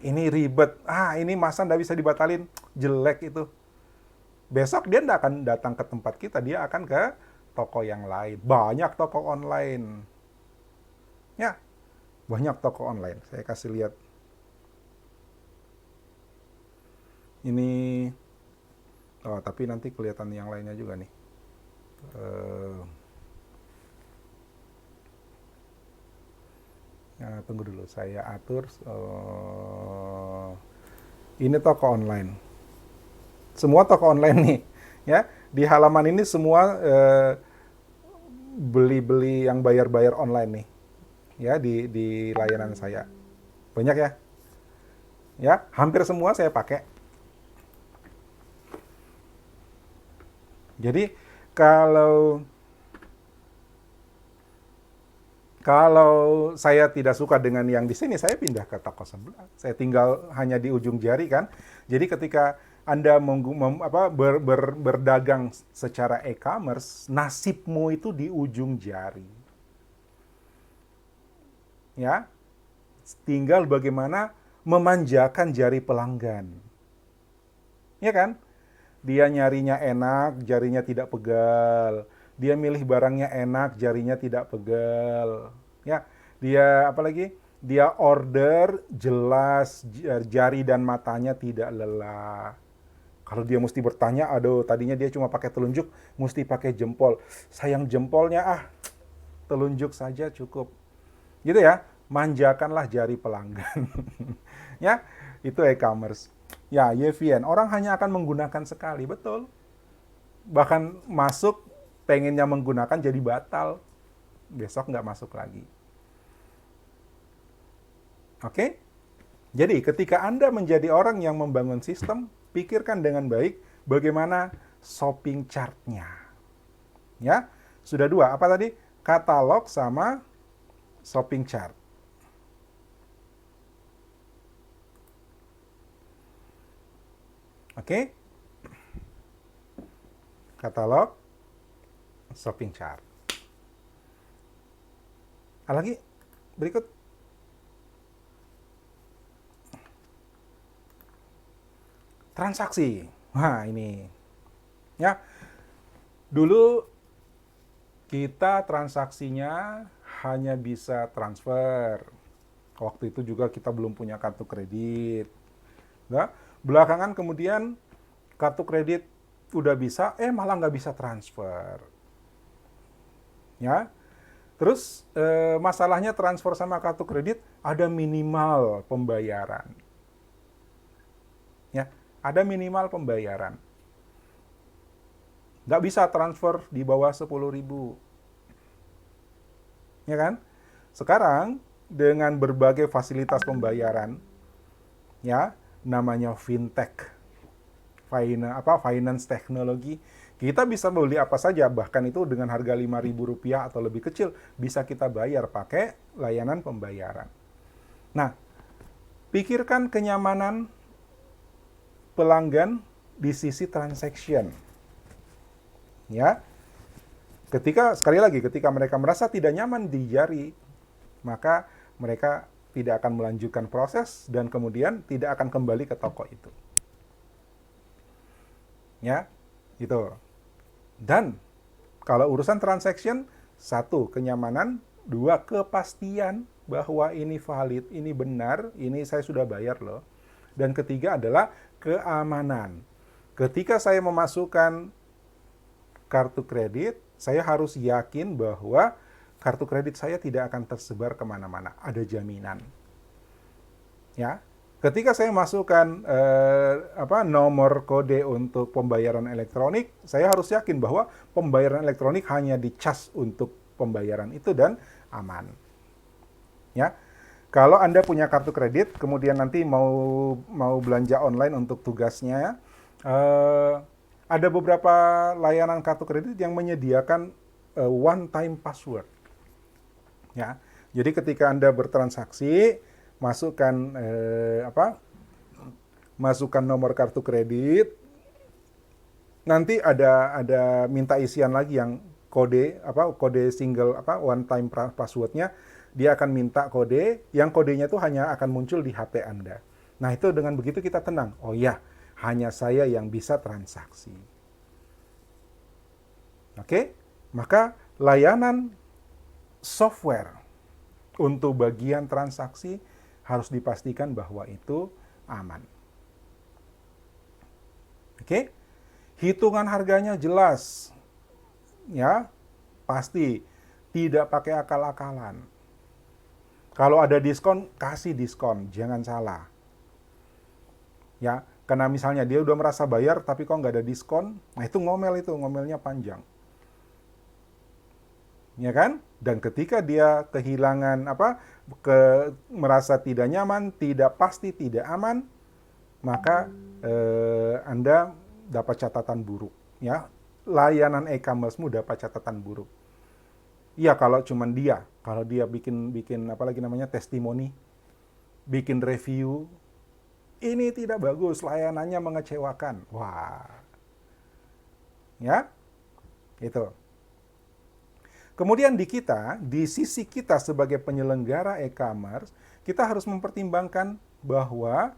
ini ribet, ini masa nggak bisa dibatalin, jelek itu. Besok dia nggak akan datang ke tempat kita, dia akan ke toko yang lain. Banyak toko online. Ya, banyak toko online. Saya kasih lihat. Ini, tapi nanti kelihatan yang lainnya juga nih. Tunggu dulu, saya atur. Ini toko online. Semua toko online nih, ya. Di halaman ini semua beli-beli yang bayar-bayar online nih, ya, di layanan saya. Banyak ya. Ya, hampir semua saya pakai. Jadi kalau saya tidak suka dengan yang di sini, saya pindah ke toko sebelah. Saya tinggal hanya di ujung jari kan. Jadi ketika Anda berdagang secara e-commerce, nasibmu itu di ujung jari. Ya, tinggal bagaimana memanjakan jari pelanggan. Ya kan? Dia nyarinya enak, jarinya tidak pegal. Dia milih barangnya enak, jarinya tidak pegal. Ya, dia apalagi? Dia order jelas, jari dan matanya tidak lelah. Kalau dia mesti bertanya, aduh, tadinya dia cuma pakai telunjuk, mesti pakai jempol. Sayang jempolnya, telunjuk saja cukup. Gitu ya, manjakanlah jari pelanggan. Ya, itu e-commerce. Ya, YVN. Orang hanya akan menggunakan sekali, betul. Bahkan masuk, pengennya menggunakan jadi batal. Besok nggak masuk lagi. Oke? Jadi, ketika Anda menjadi orang yang membangun sistem, pikirkan dengan baik bagaimana shopping chart-nya. Ya, sudah dua. Apa tadi? Katalog sama shopping chart. Oke? Katalog, shopping chart. Ada lagi? Berikut. Transaksi. Wah, ini. Ya. Dulu kita transaksinya hanya bisa transfer. Waktu itu juga kita belum punya kartu kredit. Nah, belakangan kemudian kartu kredit udah bisa, malah nggak bisa transfer. Ya, terus masalahnya transfer sama kartu kredit ada minimal pembayaran. Ya, ada minimal pembayaran. Nggak bisa transfer di bawah 10.000. Ya kan? Sekarang dengan berbagai fasilitas pembayaran, ya, namanya fintech, finance teknologi, kita bisa beli apa saja, bahkan itu dengan harga Rp5.000 atau lebih kecil, bisa kita bayar pakai layanan pembayaran. Nah, pikirkan kenyamanan pelanggan di sisi transaction. Ya, sekali lagi, ketika mereka merasa tidak nyaman di jari, maka mereka tidak akan melanjutkan proses dan kemudian tidak akan kembali ke toko itu. Ya, itu. Dan kalau urusan transaction, satu, kenyamanan, dua, kepastian bahwa ini valid, ini benar, ini saya sudah bayar loh. Dan ketiga adalah keamanan. Ketika saya memasukkan kartu kredit, saya harus yakin bahwa kartu kredit saya tidak akan tersebar kemana-mana. Ada jaminan. Ya, ketika saya masukkan nomor kode untuk pembayaran elektronik, saya harus yakin bahwa pembayaran elektronik hanya dicas untuk pembayaran itu dan aman. Ya, kalau Anda punya kartu kredit, kemudian nanti mau belanja online untuk tugasnya, ada beberapa layanan kartu kredit yang menyediakan one time password. Ya, jadi ketika Anda bertransaksi, masukkan masukkan nomor kartu kredit, nanti ada minta isian lagi yang kode single one time passwordnya, dia akan minta kode, yang kodenya itu hanya akan muncul di HP Anda. Nah, itu dengan begitu kita tenang. Oh ya, hanya saya yang bisa transaksi. Oke? Maka layanan software untuk bagian transaksi harus dipastikan bahwa itu aman. Oke? Hitungan harganya jelas. Ya, pasti tidak pakai akal-akalan. Kalau ada diskon, kasih diskon, jangan salah. Ya, karena misalnya dia udah merasa bayar tapi kok nggak ada diskon, nah itu ngomelnya panjang. Ya kan? Dan ketika dia kehilangan merasa tidak nyaman, tidak pasti, tidak aman, maka Anda dapat catatan buruk. Ya, layanan e-commerce-mu dapat catatan buruk. Iya, kalau dia bikin testimoni, bikin review, ini tidak bagus, layanannya mengecewakan. Wah. Ya. Itu. Kemudian di sisi kita sebagai penyelenggara e-commerce, kita harus mempertimbangkan bahwa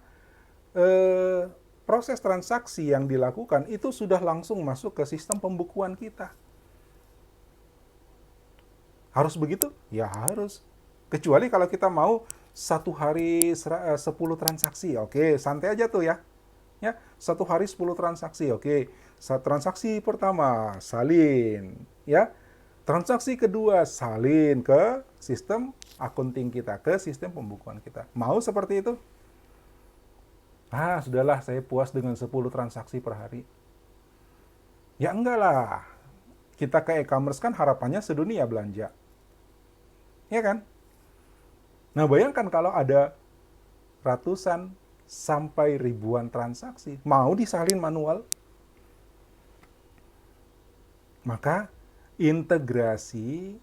proses transaksi yang dilakukan itu sudah langsung masuk ke sistem pembukuan kita. Harus begitu? Ya harus. Kecuali kalau kita mau satu hari 10 transaksi. Oke, santai aja tuh ya. Ya, satu hari 10 transaksi. Oke, transaksi pertama salin, ya. Transaksi kedua salin ke sistem akunting kita, ke sistem pembukuan kita. Mau seperti itu? Sudahlah, saya puas dengan 10 transaksi per hari. Ya enggak lah. Kita ke e-commerce kan harapannya sedunia belanja. Ya kan? Nah, bayangkan kalau ada ratusan sampai ribuan transaksi, mau disalin manual, maka integrasi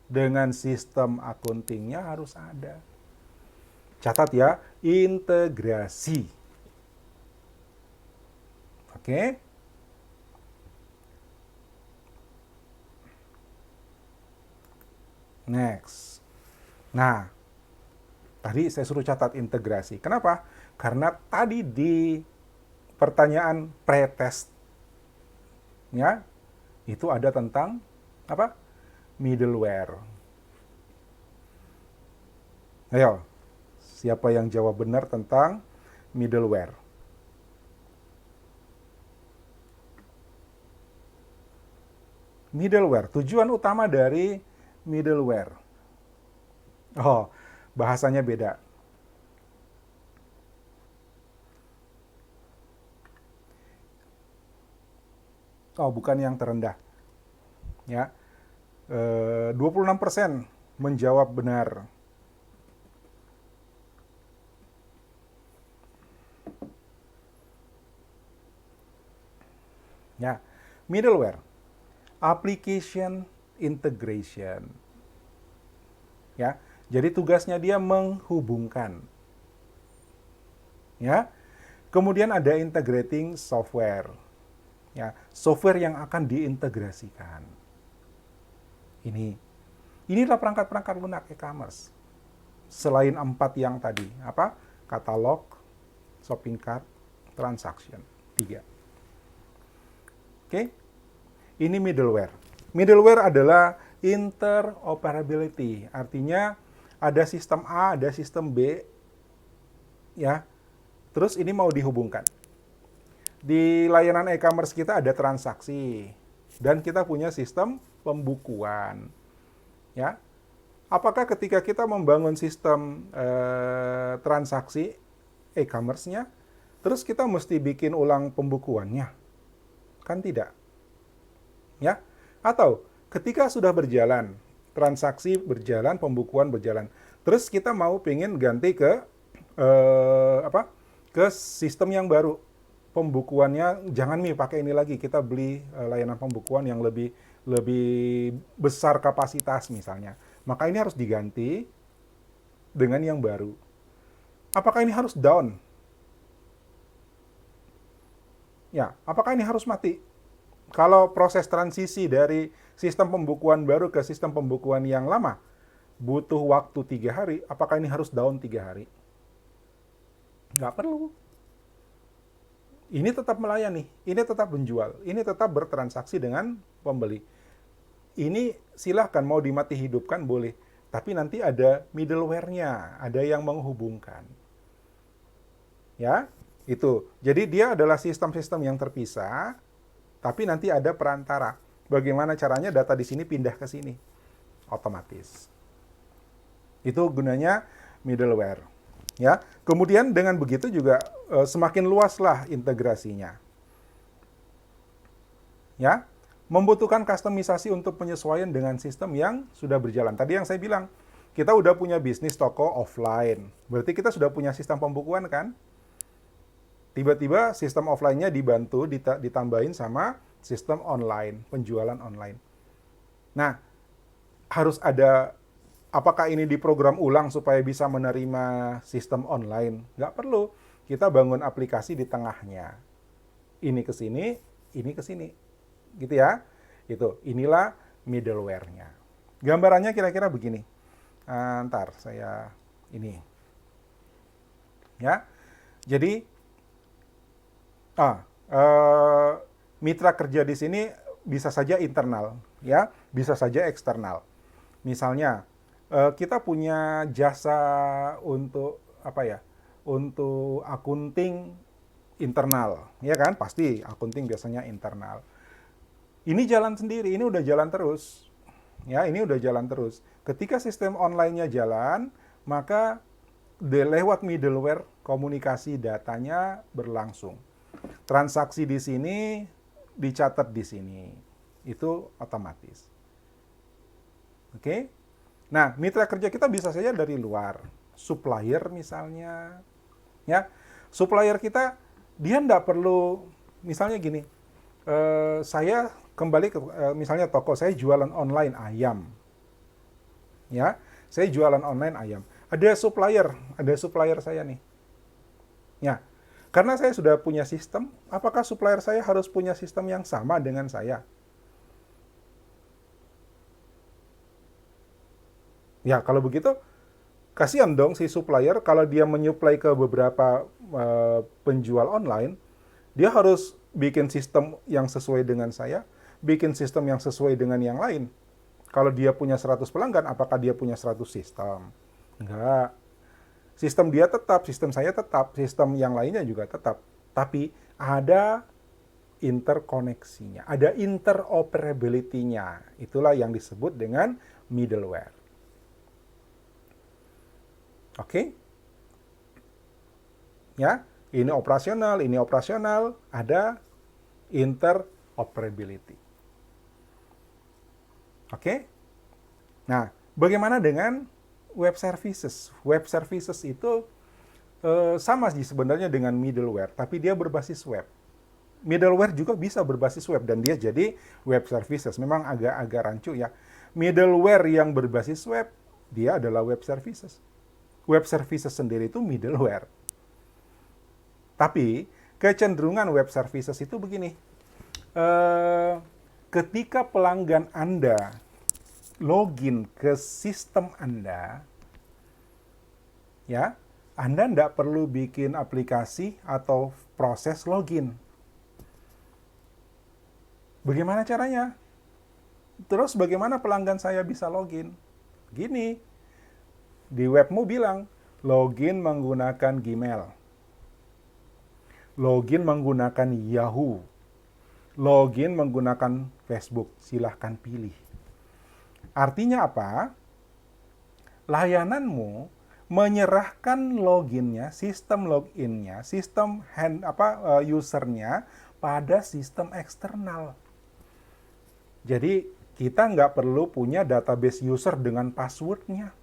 dengan sistem accountingnya harus ada. Catat ya, integrasi. Oke? Next. Nah, tadi saya suruh catat integrasi. Kenapa? Karena tadi di pertanyaan pretest ya, itu ada tentang apa? Middleware. Ayo, siapa yang jawab benar tentang middleware? Middleware, tujuan utama dari middleware. Oh, bahasanya beda. Oh, bukan yang terendah. Ya, 26% menjawab benar. Ya, middleware, application integration. Ya, jadi tugasnya dia menghubungkan. Ya, kemudian ada integrating software. Ya, software yang akan diintegrasikan. Inilah perangkat-perangkat lunak e-commerce. Selain 4 yang tadi, apa? Katalog, shopping cart, transaction. 3. Oke? Ini middleware. Middleware adalah interoperability. Artinya ada sistem A, ada sistem B, ya. Terus ini mau dihubungkan. Di layanan e-commerce kita ada transaksi dan kita punya sistem pembukuan. Ya. Apakah ketika kita membangun sistem transaksi e-commerce-nya, terus kita mesti bikin ulang pembukuannya? Kan tidak. Ya. Atau ketika sudah berjalan, transaksi berjalan, pembukuan berjalan, terus kita mau pengen ganti ke ke sistem yang baru. Pembukuannya jangan pakai ini lagi, kita beli layanan pembukuan yang lebih besar kapasitas misalnya. Maka ini harus diganti dengan yang baru. Apakah ini harus down? Ya, apakah ini harus mati? Kalau proses transisi dari sistem pembukuan baru ke sistem pembukuan yang lama butuh waktu 3 hari, apakah ini harus down 3 hari? Nggak perlu. Ini tetap melayani, ini tetap menjual, ini tetap bertransaksi dengan pembeli. Ini silahkan mau dimati hidupkan boleh, tapi nanti ada middleware-nya, ada yang menghubungkan. Ya, itu. Jadi dia adalah sistem-sistem yang terpisah, tapi nanti ada perantara. Bagaimana caranya data di sini pindah ke sini? Otomatis. Itu gunanya middleware. Ya, kemudian dengan begitu juga semakin luaslah integrasinya. Ya, membutuhkan kustomisasi untuk penyesuaian dengan sistem yang sudah berjalan. Tadi yang saya bilang, kita udah punya bisnis toko offline. Berarti kita sudah punya sistem pembukuan kan? Tiba-tiba sistem offline-nya dibantu, ditambahin sama sistem online, penjualan online. Nah, harus ada, apakah ini diprogram ulang supaya bisa menerima sistem online? Nggak perlu. Kita bangun aplikasi di tengahnya. Ini ke sini, ini ke sini. Gitu ya. Inilah middleware-nya. Gambarannya kira-kira begini. Ntar saya ini. Ya. Jadi mitra kerja di sini bisa saja internal, ya, bisa saja eksternal. Misalnya kita punya jasa untuk apa ya? Untuk akunting internal, ya kan? Pasti akunting biasanya internal. Ini jalan sendiri, ini udah jalan terus. Ya, ini udah jalan terus. Ketika sistem online-nya jalan, maka lewat middleware komunikasi datanya berlangsung. Transaksi di sini dicatat di sini. Itu otomatis. Oke? Nah, mitra kerja kita bisa saja dari luar. Supplier misalnya. Ya, supplier kita, dia nggak perlu, misalnya gini, saya kembali ke, misalnya toko, saya jualan online ayam. Ya, saya jualan online ayam. Ada supplier saya nih. Ya, karena saya sudah punya sistem, apakah supplier saya harus punya sistem yang sama dengan saya? Ya, kalau begitu, kasihan dong si supplier kalau dia menyuplai ke beberapa penjual online, dia harus bikin sistem yang sesuai dengan saya, bikin sistem yang sesuai dengan yang lain. Kalau dia punya 100 pelanggan, apakah dia punya 100 sistem? Enggak. Sistem dia tetap, sistem saya tetap, sistem yang lainnya juga tetap. Tapi ada interkoneksinya, ada interoperability-nya. Itulah yang disebut dengan middleware. Oke? Ya, ini operasional, ada interoperability. Oke? Nah, bagaimana dengan web services? Web services itu sama sih sebenarnya dengan middleware, tapi dia berbasis web. Middleware juga bisa berbasis web, dan dia jadi web services. Memang agak rancu ya. Middleware yang berbasis web, dia adalah web services. Web services sendiri itu middleware. Tapi kecenderungan web services itu begini. Ketika pelanggan Anda login ke sistem Anda, ya, Anda tidak perlu bikin aplikasi atau proses login. Bagaimana caranya? Terus bagaimana pelanggan saya bisa login? Gini, di webmu bilang, login menggunakan Gmail, login menggunakan Yahoo, login menggunakan Facebook, silahkan pilih. Artinya apa? Layananmu menyerahkan loginnya, sistem loginnya, sistem usernya pada sistem eksternal. Jadi kita nggak perlu punya database user dengan passwordnya.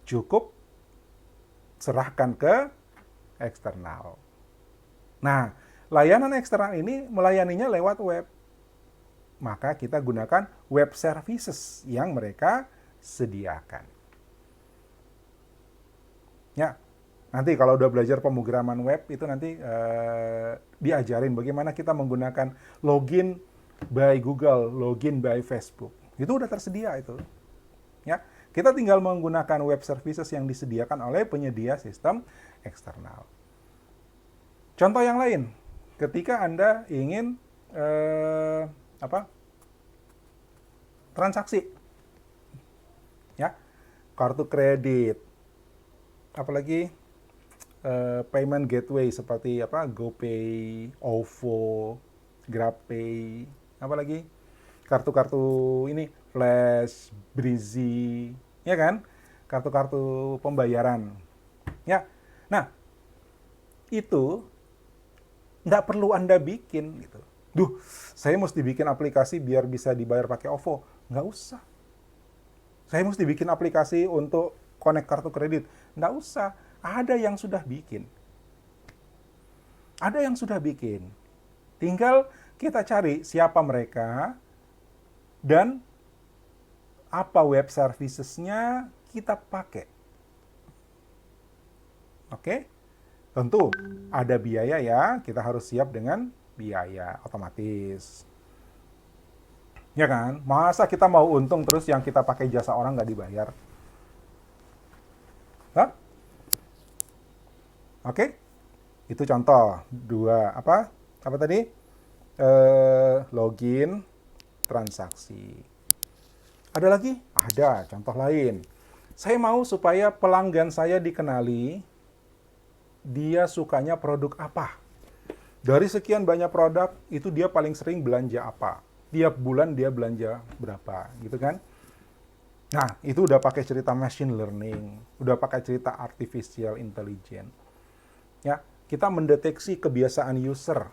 Cukup serahkan ke eksternal. Nah, layanan eksternal ini melayaninya lewat web. Maka kita gunakan web services yang mereka sediakan. Ya, nanti kalau udah belajar pemrograman web itu nanti diajarin bagaimana kita menggunakan login by Google, login by Facebook. Itu udah tersedia itu. Ya, kita tinggal menggunakan web services yang disediakan oleh penyedia sistem eksternal. Contoh yang lain, ketika Anda ingin transaksi, ya, kartu kredit, apalagi payment gateway seperti GoPay, OVO, GrabPay, apalagi kartu-kartu ini Flash, Breezy, ya kan? Kartu-kartu pembayaran. Ya. Nah, itu nggak perlu Anda bikin gitu. Duh, saya mesti bikin aplikasi biar bisa dibayar pakai OVO. Nggak usah. Saya mesti bikin aplikasi untuk connect kartu kredit. Nggak usah. Ada yang sudah bikin. Ada yang sudah bikin. Tinggal kita cari siapa mereka dan apa web services-nya kita pakai. Oke? Tentu ada biaya ya, kita harus siap dengan biaya otomatis. Ya kan? Masa kita mau untung terus yang kita pakai jasa orang nggak dibayar? Hah? Oke? Itu contoh. Dua, apa tadi? Login, transaksi. Ada lagi? Ada, contoh lain. Saya mau supaya pelanggan saya dikenali, dia sukanya produk apa. Dari sekian banyak produk, itu dia paling sering belanja apa. Tiap bulan dia belanja berapa, gitu kan. Nah, itu udah pakai cerita machine learning, udah pakai cerita artificial intelligence. Ya, kita mendeteksi kebiasaan user.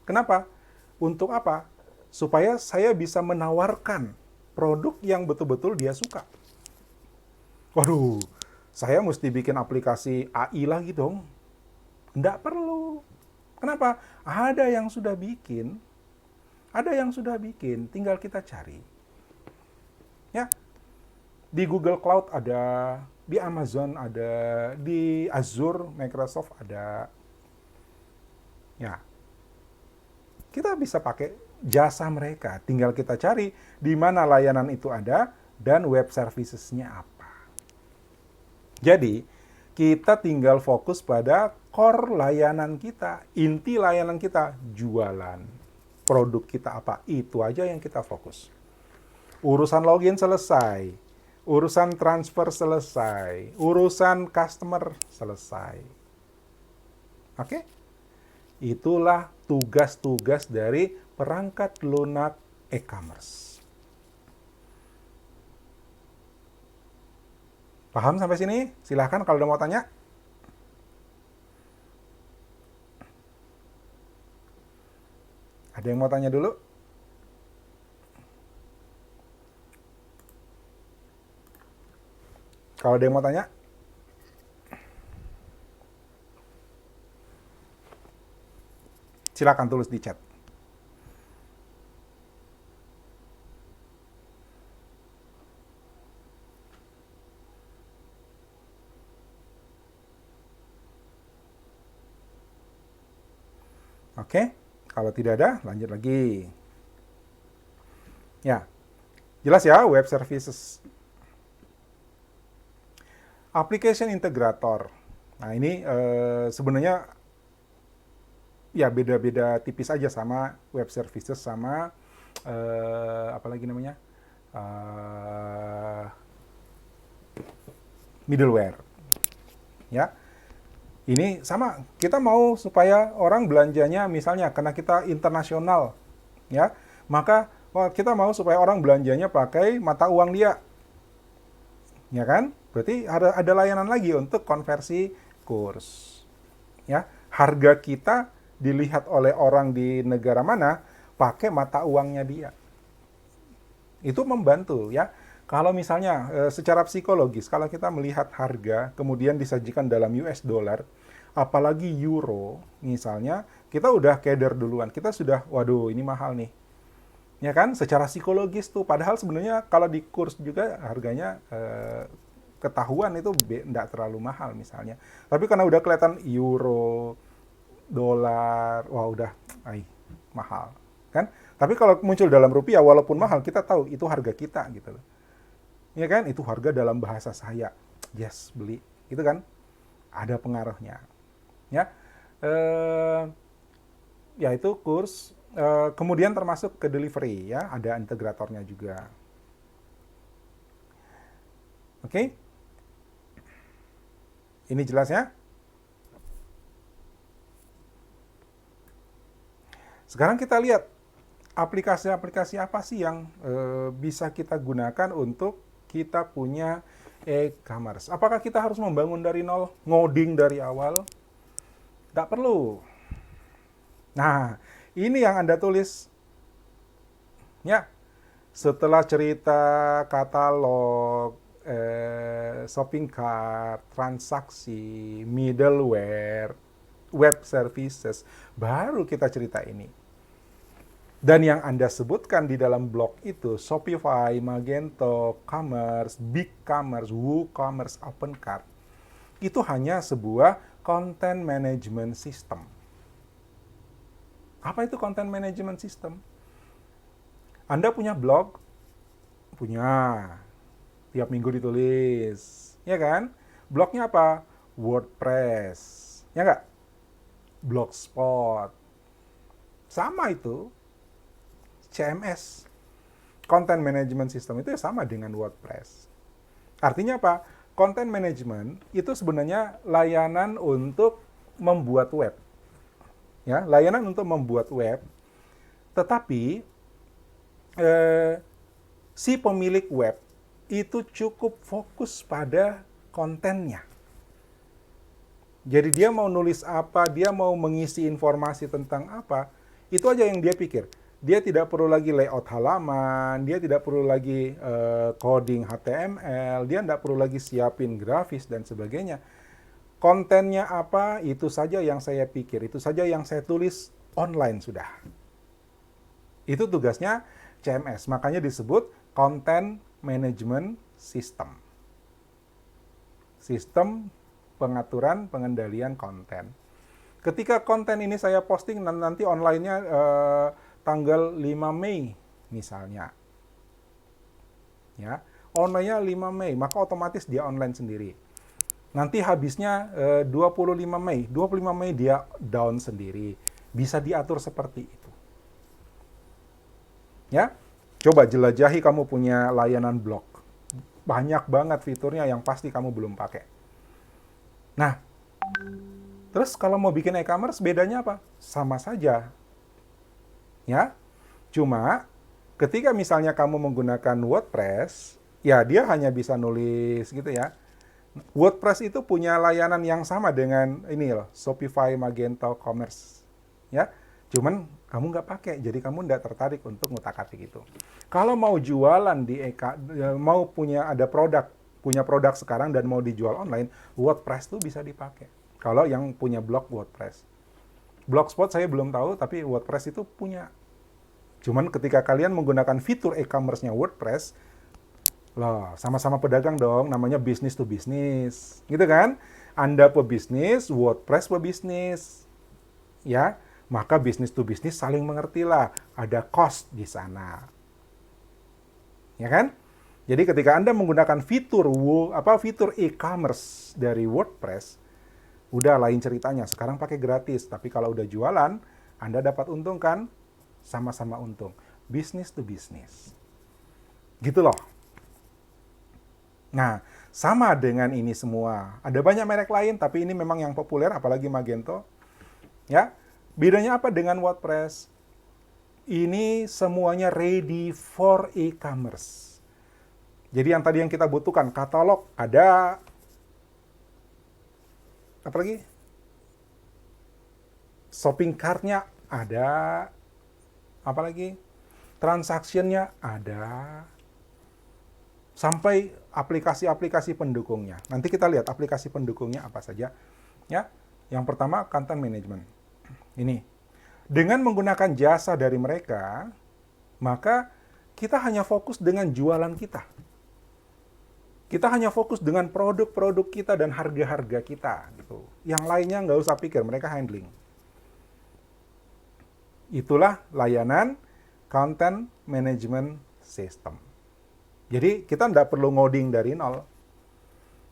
Kenapa? Untuk apa? Supaya saya bisa menawarkan produk yang betul-betul dia suka. Waduh, saya mesti bikin aplikasi AI lagi dong. Nggak perlu. Kenapa? Ada yang sudah bikin, tinggal kita cari. Ya, di Google Cloud ada, di Amazon ada, di Azure Microsoft ada. Ya, kita bisa pakai jasa mereka. Tinggal kita cari di mana layanan itu ada dan web services-nya apa. Jadi, kita tinggal fokus pada core layanan kita, inti layanan kita, jualan. Produk kita apa, itu aja yang kita fokus. Urusan login selesai, urusan transfer selesai, urusan customer selesai. Oke? Itulah tugas-tugas dari perangkat lunak e-commerce. Paham sampai sini? Silahkan kalau udah mau tanya. Ada yang mau tanya dulu? Kalau ada yang mau tanya, silakan tulis di chat. Oke, kalau tidak ada, lanjut lagi. Ya, jelas ya, web services. Application integrator. Nah, ini sebenarnya ya beda-beda tipis aja sama web services sama apa lagi namanya? Eh, middleware. Ya. Ini sama, kita mau supaya orang belanjanya misalnya karena kita internasional, ya, maka kita mau supaya orang belanjanya pakai mata uang dia, ya kan? Berarti ada layanan lagi untuk konversi kurs, ya. Harga kita dilihat oleh orang di negara mana pakai mata uangnya dia. Itu membantu, ya. Kalau misalnya secara psikologis, kalau kita melihat harga kemudian disajikan dalam US dollar, apalagi euro misalnya, kita udah keder duluan. Kita sudah, waduh ini mahal nih. Ya kan? Secara psikologis tuh. Padahal sebenarnya kalau di kurs juga harganya ketahuan itu enggak terlalu mahal misalnya. Tapi karena udah kelihatan euro, dolar, wah udah, mahal. Kan? Tapi kalau muncul dalam rupiah, walaupun mahal, kita tahu itu harga kita gitu loh. Ya kan? Itu harga dalam bahasa saya. Yes, beli. Itu kan ada pengaruhnya. Ya. Ya itu kurs. Kemudian termasuk ke delivery ya, ada integratornya juga. Oke? Ini jelas ya? Sekarang kita lihat aplikasi-aplikasi apa sih yang bisa kita gunakan untuk kita punya e-commerce. Apakah kita harus membangun dari nol, ngoding dari awal? Tidak perlu. Nah, ini yang Anda tulis. Ya, setelah cerita katalog, shopping cart, transaksi, middleware, web services, baru kita cerita ini. Dan yang Anda sebutkan di dalam blog itu, Shopify, Magento, Commerce, BigCommerce, WooCommerce, OpenCart, itu hanya sebuah content management system. Apa itu content management system? Anda punya blog, punya, tiap minggu ditulis, ya kan? Blognya apa? WordPress, ya nggak? Blogspot, sama itu. CMS, Content Management System, itu sama dengan WordPress. Artinya apa? Content Management itu sebenarnya layanan untuk membuat web. Ya, layanan untuk membuat web, tetapi si pemilik web itu cukup fokus pada kontennya. Jadi dia mau nulis apa, dia mau mengisi informasi tentang apa, itu aja yang dia pikir. Dia tidak perlu lagi layout halaman, dia tidak perlu lagi coding HTML, dia tidak perlu lagi siapin grafis dan sebagainya. Kontennya apa, itu saja yang saya pikir, itu saja yang saya tulis online sudah. Itu tugasnya CMS, makanya disebut Content Management System. Sistem pengaturan pengendalian konten. Ketika konten ini saya posting nanti online-nya tanggal 5 Mei misalnya. Ya, online-nya 5 Mei, maka otomatis dia online sendiri. Nanti habisnya 25 Mei. 25 Mei dia down sendiri. Bisa diatur seperti itu. Ya, coba jelajahi kamu punya layanan blog. Banyak banget fiturnya yang pasti kamu belum pakai. Nah, terus kalau mau bikin e-commerce bedanya apa? Sama saja. Ya, cuma ketika misalnya kamu menggunakan WordPress, ya dia hanya bisa nulis gitu ya. WordPress itu punya layanan yang sama dengan ini loh, Shopify, Magento, Commerce. Ya, cuman kamu nggak pakai, jadi kamu nggak tertarik untuk ngutak-atik itu. Kalau mau jualan di mau punya produk sekarang dan mau dijual online, WordPress tuh bisa dipakai. Kalau yang punya blog WordPress. Blogspot saya belum tahu, tapi WordPress itu punya. Cuman ketika kalian menggunakan fitur e-commerce-nya WordPress, loh, sama-sama pedagang dong, namanya business to business. Gitu kan? Anda pebisnis, WordPress pebisnis. Ya, maka business to business saling mengertilah. Ada cost di sana. Ya kan? Jadi ketika Anda menggunakan fitur e-commerce dari WordPress, udah lain ceritanya. Sekarang pakai gratis, tapi kalau udah jualan, Anda dapat untung kan? Sama-sama untung. Business to business. Gitu loh. Nah, sama dengan ini semua. Ada banyak merek lain, tapi ini memang yang populer, apalagi Magento. Ya, bedanya apa dengan WordPress? Ini semuanya ready for e-commerce. Jadi yang tadi yang kita butuhkan, katalog ada, apa lagi? Shopping cart-nya ada, apa lagi? Transaction-nya ada, sampai aplikasi-aplikasi pendukungnya. Nanti kita lihat aplikasi pendukungnya apa saja. Ya, yang pertama content management. Ini, dengan menggunakan jasa dari mereka, maka kita hanya fokus dengan jualan kita. Kita hanya fokus dengan produk-produk kita dan harga-harga kita. Gitu. Yang lainnya nggak usah pikir, mereka handling. Itulah layanan Content Management System. Jadi kita nggak perlu ngoding dari nol.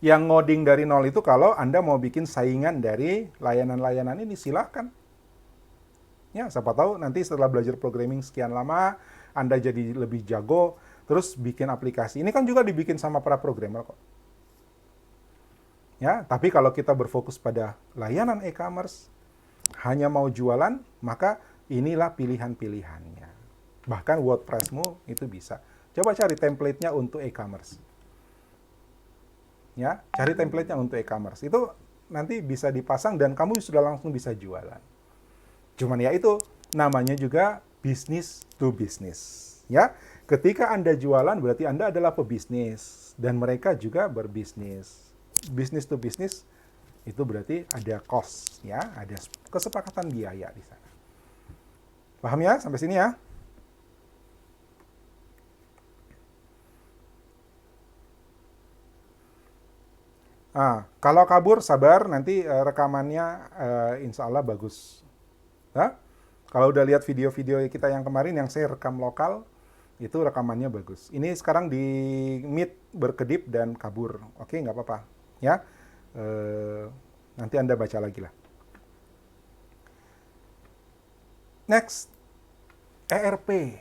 Yang ngoding dari nol itu kalau Anda mau bikin saingan dari layanan-layanan ini, silahkan. Ya, siapa tahu nanti setelah belajar programming sekian lama, Anda jadi lebih jago, terus bikin aplikasi. Ini kan juga dibikin sama para programmer kok. Ya, tapi kalau kita berfokus pada layanan e-commerce, hanya mau jualan, maka inilah pilihan-pilihannya. Bahkan WordPress-mu itu bisa. Coba cari template-nya untuk e-commerce. Ya, cari template-nya untuk e-commerce. Itu nanti bisa dipasang dan kamu sudah langsung bisa jualan. Cuman ya itu, namanya juga business to business. Ya, ketika Anda jualan berarti Anda adalah pebisnis dan mereka juga berbisnis. Business to business itu berarti ada cost, ya, ada kesepakatan biaya di sana. Paham ya sampai sini ya? Kalau kabur sabar, nanti rekamannya insya Allah bagus. Nah, kalau udah lihat video-video kita yang kemarin yang saya rekam lokal, itu rekamannya bagus. Ini sekarang di Meet berkedip dan kabur. Oke, nggak apa-apa. Ya, nanti Anda baca lagi lah. Next, ERP,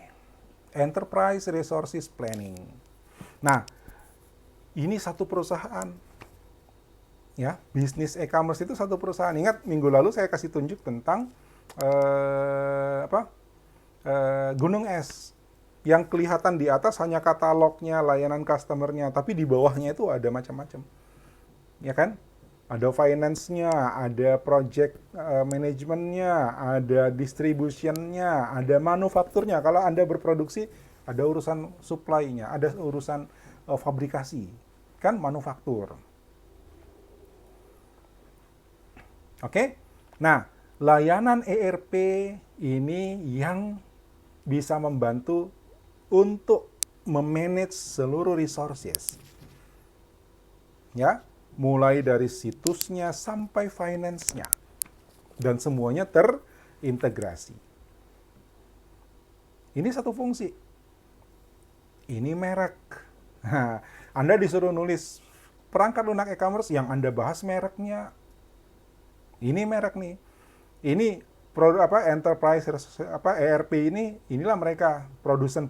Enterprise Resources Planning. Nah, ini satu perusahaan. Ya, bisnis e-commerce itu satu perusahaan. Ingat minggu lalu saya kasih tunjuk tentang Gunung Es. Yang kelihatan di atas hanya katalognya, layanan customernya, tapi di bawahnya itu ada macam-macam. Ya kan? Ada finance-nya, ada project manajemennya, ada distribution-nya, ada manufakturnya. Kalau Anda berproduksi, ada urusan supply-nya, ada urusan fabrikasi, kan manufaktur. Oke? Nah, layanan ERP ini yang bisa membantu untuk memanage seluruh resources. Ya, mulai dari situsnya sampai finance-nya. Dan semuanya terintegrasi. Ini satu fungsi. Ini merek. Nah, Anda disuruh nulis perangkat lunak e-commerce yang Anda bahas mereknya. Ini merek nih. Ini produk enterprise ERP inilah mereka produsen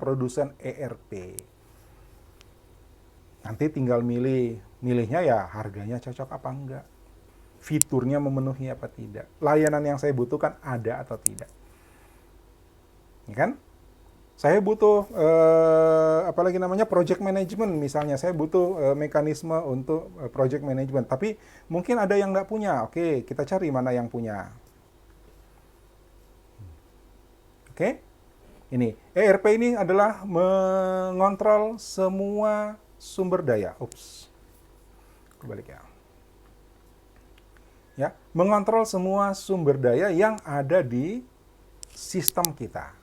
ERP. Nanti tinggal milihnya ya harganya cocok apa enggak. Fiturnya memenuhi apa tidak. Layanan yang saya butuhkan ada atau tidak. Ya kan? Saya butuh apalagi namanya project management misalnya. Saya butuh mekanisme untuk project management. Tapi mungkin ada yang nggak punya. Oke, kita cari mana yang punya. Oke? Ini ERP ini adalah mengontrol semua sumber daya. Kebalik ya. Ya, mengontrol semua sumber daya yang ada di sistem kita.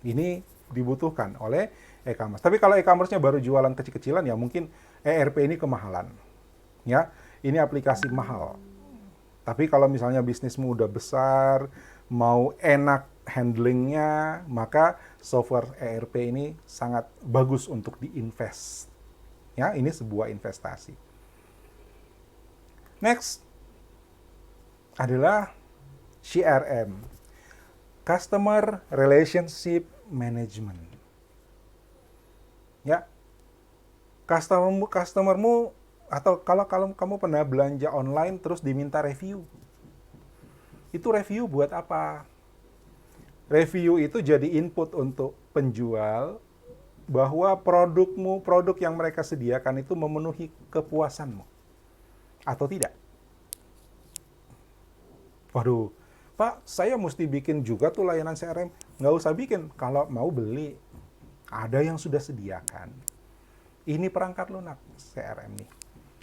Ini dibutuhkan oleh e-commerce. Tapi kalau e-commerce-nya baru jualan kecil-kecilan, ya mungkin ERP ini kemahalan. Ya, ini aplikasi mahal. Tapi kalau misalnya bisnismu udah besar, mau enak handlingnya, maka software ERP ini sangat bagus untuk diinvest. Ya, ini sebuah investasi. Next adalah CRM, Customer Relationship Management. Ya, customermu atau kalau kamu pernah belanja online terus diminta review. Itu review buat apa? Review itu jadi input untuk penjual bahwa produk yang mereka sediakan itu memenuhi kepuasanmu. Atau tidak? Waduh, Pak, saya mesti bikin juga tuh layanan CRM. Nggak usah bikin, kalau mau beli. Ada yang sudah sediakan. Ini perangkat lunak CRM nih.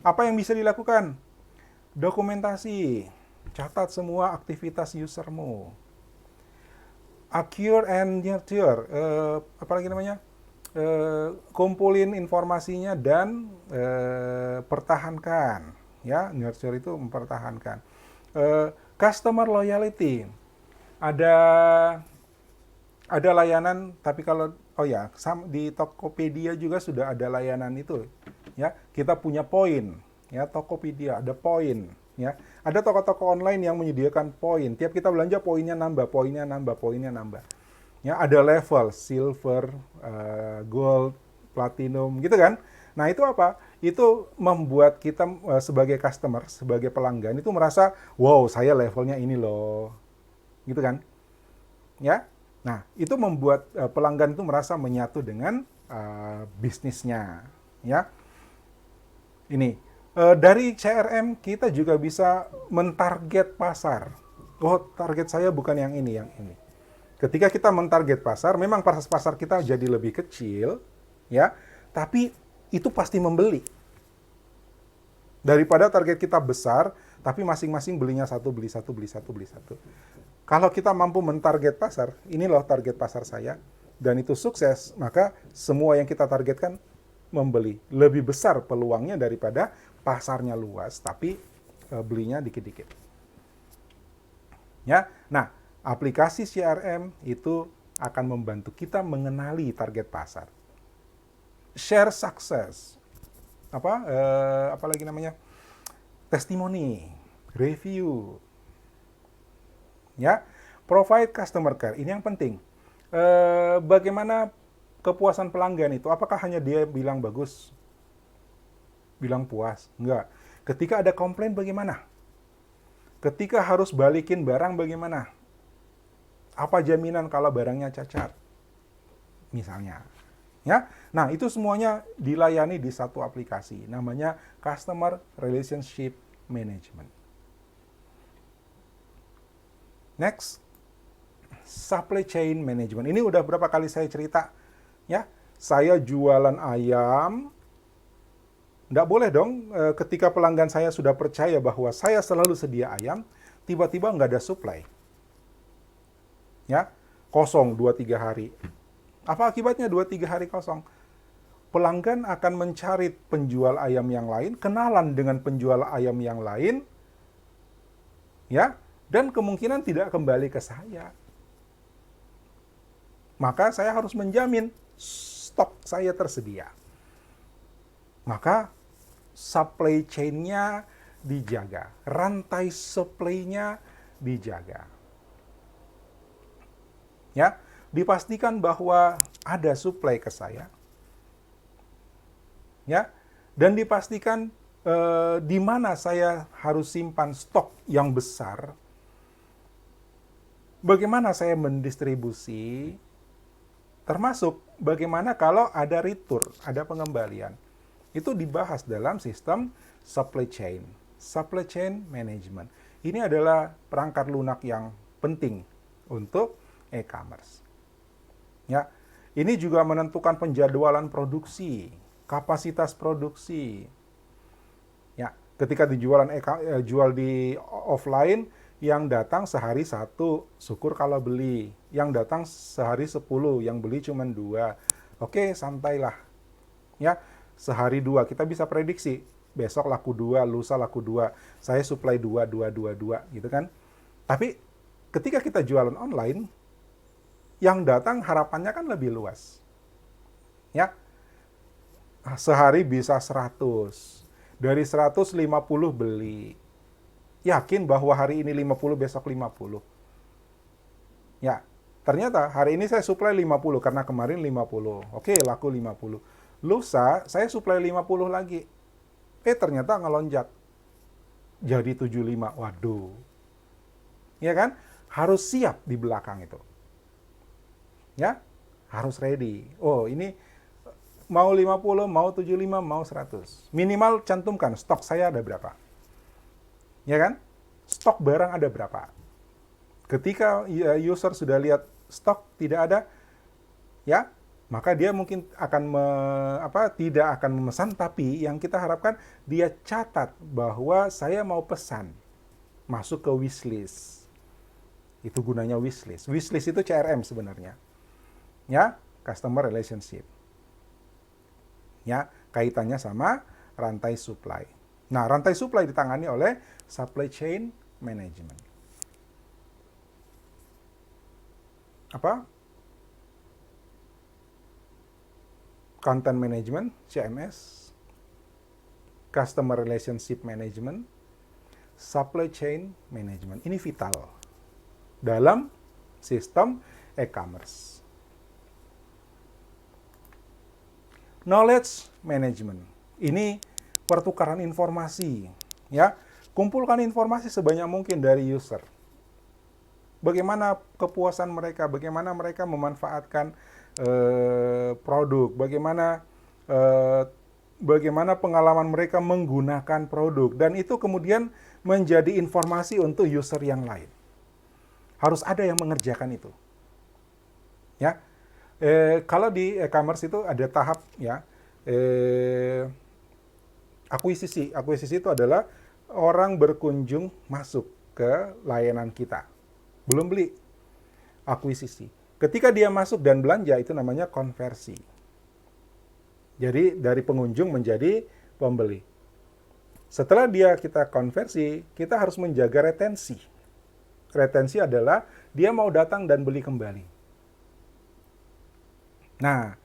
Apa yang bisa dilakukan? Dokumentasi. Catat semua aktivitas usermu. Acquire and nurture. Apalagi namanya? Kumpulin informasinya dan pertahankan. Ya, nurture itu mempertahankan. Customer loyalty. Ada layanan, tapi kalau di Tokopedia juga sudah ada layanan itu. Ya, kita punya poin. Ya, Tokopedia ada poin. Ya, ada toko-toko online yang menyediakan poin. Tiap kita belanja poinnya nambah, poinnya nambah, poinnya nambah. Ya, ada level silver, gold, platinum, gitu kan? Nah, itu apa? Itu membuat kita sebagai customer, sebagai pelanggan itu merasa, wow, saya levelnya ini loh. Gitu kan? Ya. Nah, itu membuat pelanggan itu merasa menyatu dengan bisnisnya, ya. Ini dari CRM kita juga bisa mentarget pasar. Oh, target saya bukan yang ini, yang ini. Ketika kita mentarget pasar, memang pasar kita jadi lebih kecil, ya. Tapi itu pasti membeli. Daripada target kita besar, tapi masing-masing belinya satu, beli satu, beli satu, beli satu. Kalau kita mampu mentarget pasar, ini loh target pasar saya, dan itu sukses, maka semua yang kita targetkan membeli. Lebih besar peluangnya daripada pasarnya luas, tapi belinya dikit-dikit. Ya, nah, aplikasi CRM itu akan membantu kita mengenali target pasar. Share success, apalagi namanya, testimoni, review, ya, provide customer care. Ini yang penting. Bagaimana kepuasan pelanggan itu? Apakah hanya dia bilang bagus, bilang puas? Enggak. Ketika ada komplain bagaimana? Ketika harus balikin barang bagaimana? Apa jaminan kalau barangnya cacat? misalnya. Ya, nah itu semuanya dilayani di satu aplikasi, namanya Customer Relationship Management. Next, Supply Chain Management. Ini udah berapa kali saya cerita, ya. Saya jualan ayam, nggak boleh dong ketika pelanggan saya sudah percaya bahwa saya selalu sedia ayam, tiba-tiba nggak ada supply. Ya, kosong 2-3 hari. Apa akibatnya 2-3 hari kosong? Pelanggan akan mencari penjual ayam yang lain, kenalan dengan penjual ayam yang lain, ya, dan kemungkinan tidak kembali ke saya. Maka saya harus menjamin stok saya tersedia. Maka supply chain-nya dijaga, rantai supply-nya dijaga. Ya, dipastikan bahwa ada supply ke saya. Ya, dan dipastikan di mana saya harus simpan stok yang besar. Bagaimana saya mendistribusi, termasuk bagaimana kalau ada return, ada pengembalian. Itu dibahas dalam sistem supply chain management. Ini adalah perangkat lunak yang penting untuk e-commerce. Ya, ini juga menentukan penjadwalan produksi, kapasitas produksi. Ya, ketika jual di offline, yang datang sehari 1, syukur kalau beli. Yang datang sehari 10, yang beli cuma 2. Oke, santailah. Ya, sehari 2, kita bisa prediksi. Besok laku 2, lusa laku 2. Saya supply 2, 2, 2, 2, gitu kan. Tapi ketika kita jualan online, yang datang harapannya kan lebih luas. Ya, sehari bisa 100. Dari 150 beli. Yakin bahwa hari ini 50, besok 50. Ya, ternyata hari ini saya supply 50 karena kemarin 50. Oke, laku 50. Lusa saya supply 50 lagi. Ternyata ngelonjak. Jadi 75. Waduh. Ya kan? Harus siap di belakang itu. Ya, harus ready. Oh, ini mau 50, mau 75, mau 100. Minimal cantumkan stok saya ada berapa. Ya kan? Stok barang ada berapa. Ketika user sudah lihat stok tidak ada, ya, maka dia mungkin akan tidak akan memesan, tapi yang kita harapkan dia catat bahwa saya mau pesan, masuk ke wishlist. Itu gunanya wishlist. Wishlist itu CRM sebenarnya. Ya, customer relationship. Ya, kaitannya sama rantai supply. Nah, rantai supply ditangani oleh supply chain management. Apa? Content management, CMS, customer relationship management, supply chain management. Ini vital dalam sistem e-commerce. Knowledge management. Ini pertukaran informasi, ya. Kumpulkan informasi sebanyak mungkin dari user. Bagaimana kepuasan mereka, bagaimana mereka memanfaatkan produk, bagaimana pengalaman mereka menggunakan produk, dan itu kemudian menjadi informasi untuk user yang lain. Harus ada yang mengerjakan itu. Ya. Kalau di e-commerce itu ada tahap, ya, akuisisi. Akuisisi itu adalah orang berkunjung masuk ke layanan kita. Belum beli. Akuisisi. Ketika dia masuk dan belanja, itu namanya konversi. Jadi dari pengunjung menjadi pembeli. Setelah kita konversi, kita harus menjaga retensi. Retensi adalah dia mau datang dan beli kembali. Nah,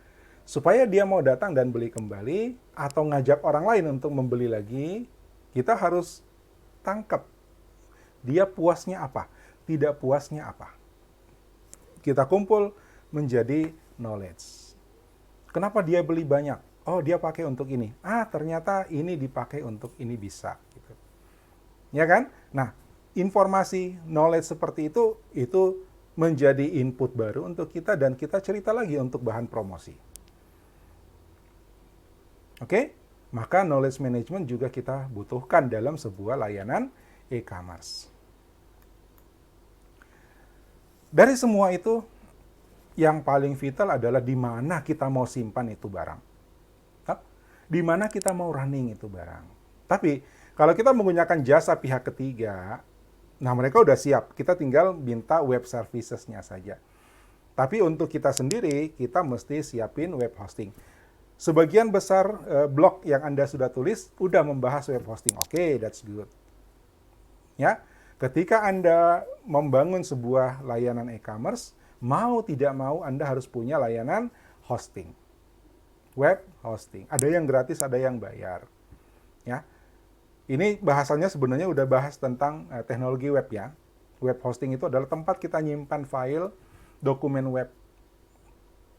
supaya dia mau datang dan beli kembali atau ngajak orang lain untuk membeli lagi, kita harus tangkap dia puasnya apa, tidak puasnya apa. Kita kumpul menjadi knowledge. Kenapa dia beli banyak? Oh, dia pakai untuk ini. Ternyata ini dipakai untuk ini bisa. Gitu. Ya kan? Nah, informasi, knowledge seperti itu menjadi input baru untuk kita dan kita cerita lagi untuk bahan promosi. Oke? Maka knowledge management juga kita butuhkan dalam sebuah layanan e-commerce. Dari semua itu, yang paling vital adalah di mana kita mau simpan itu barang. Di mana kita mau running itu barang. Tapi, kalau kita menggunakan jasa pihak ketiga, nah mereka udah siap. Kita tinggal minta web services-nya saja. Tapi untuk kita sendiri, kita mesti siapin web hosting. Sebagian besar blog yang Anda sudah tulis udah membahas web hosting. Oke, that's good. Ya, ketika Anda membangun sebuah layanan e-commerce, mau tidak mau Anda harus punya layanan hosting. Web hosting. Ada yang gratis, ada yang bayar. Ya. Ini bahasanya sebenarnya udah bahas tentang teknologi web ya. Web hosting itu adalah tempat kita nyimpan file dokumen web.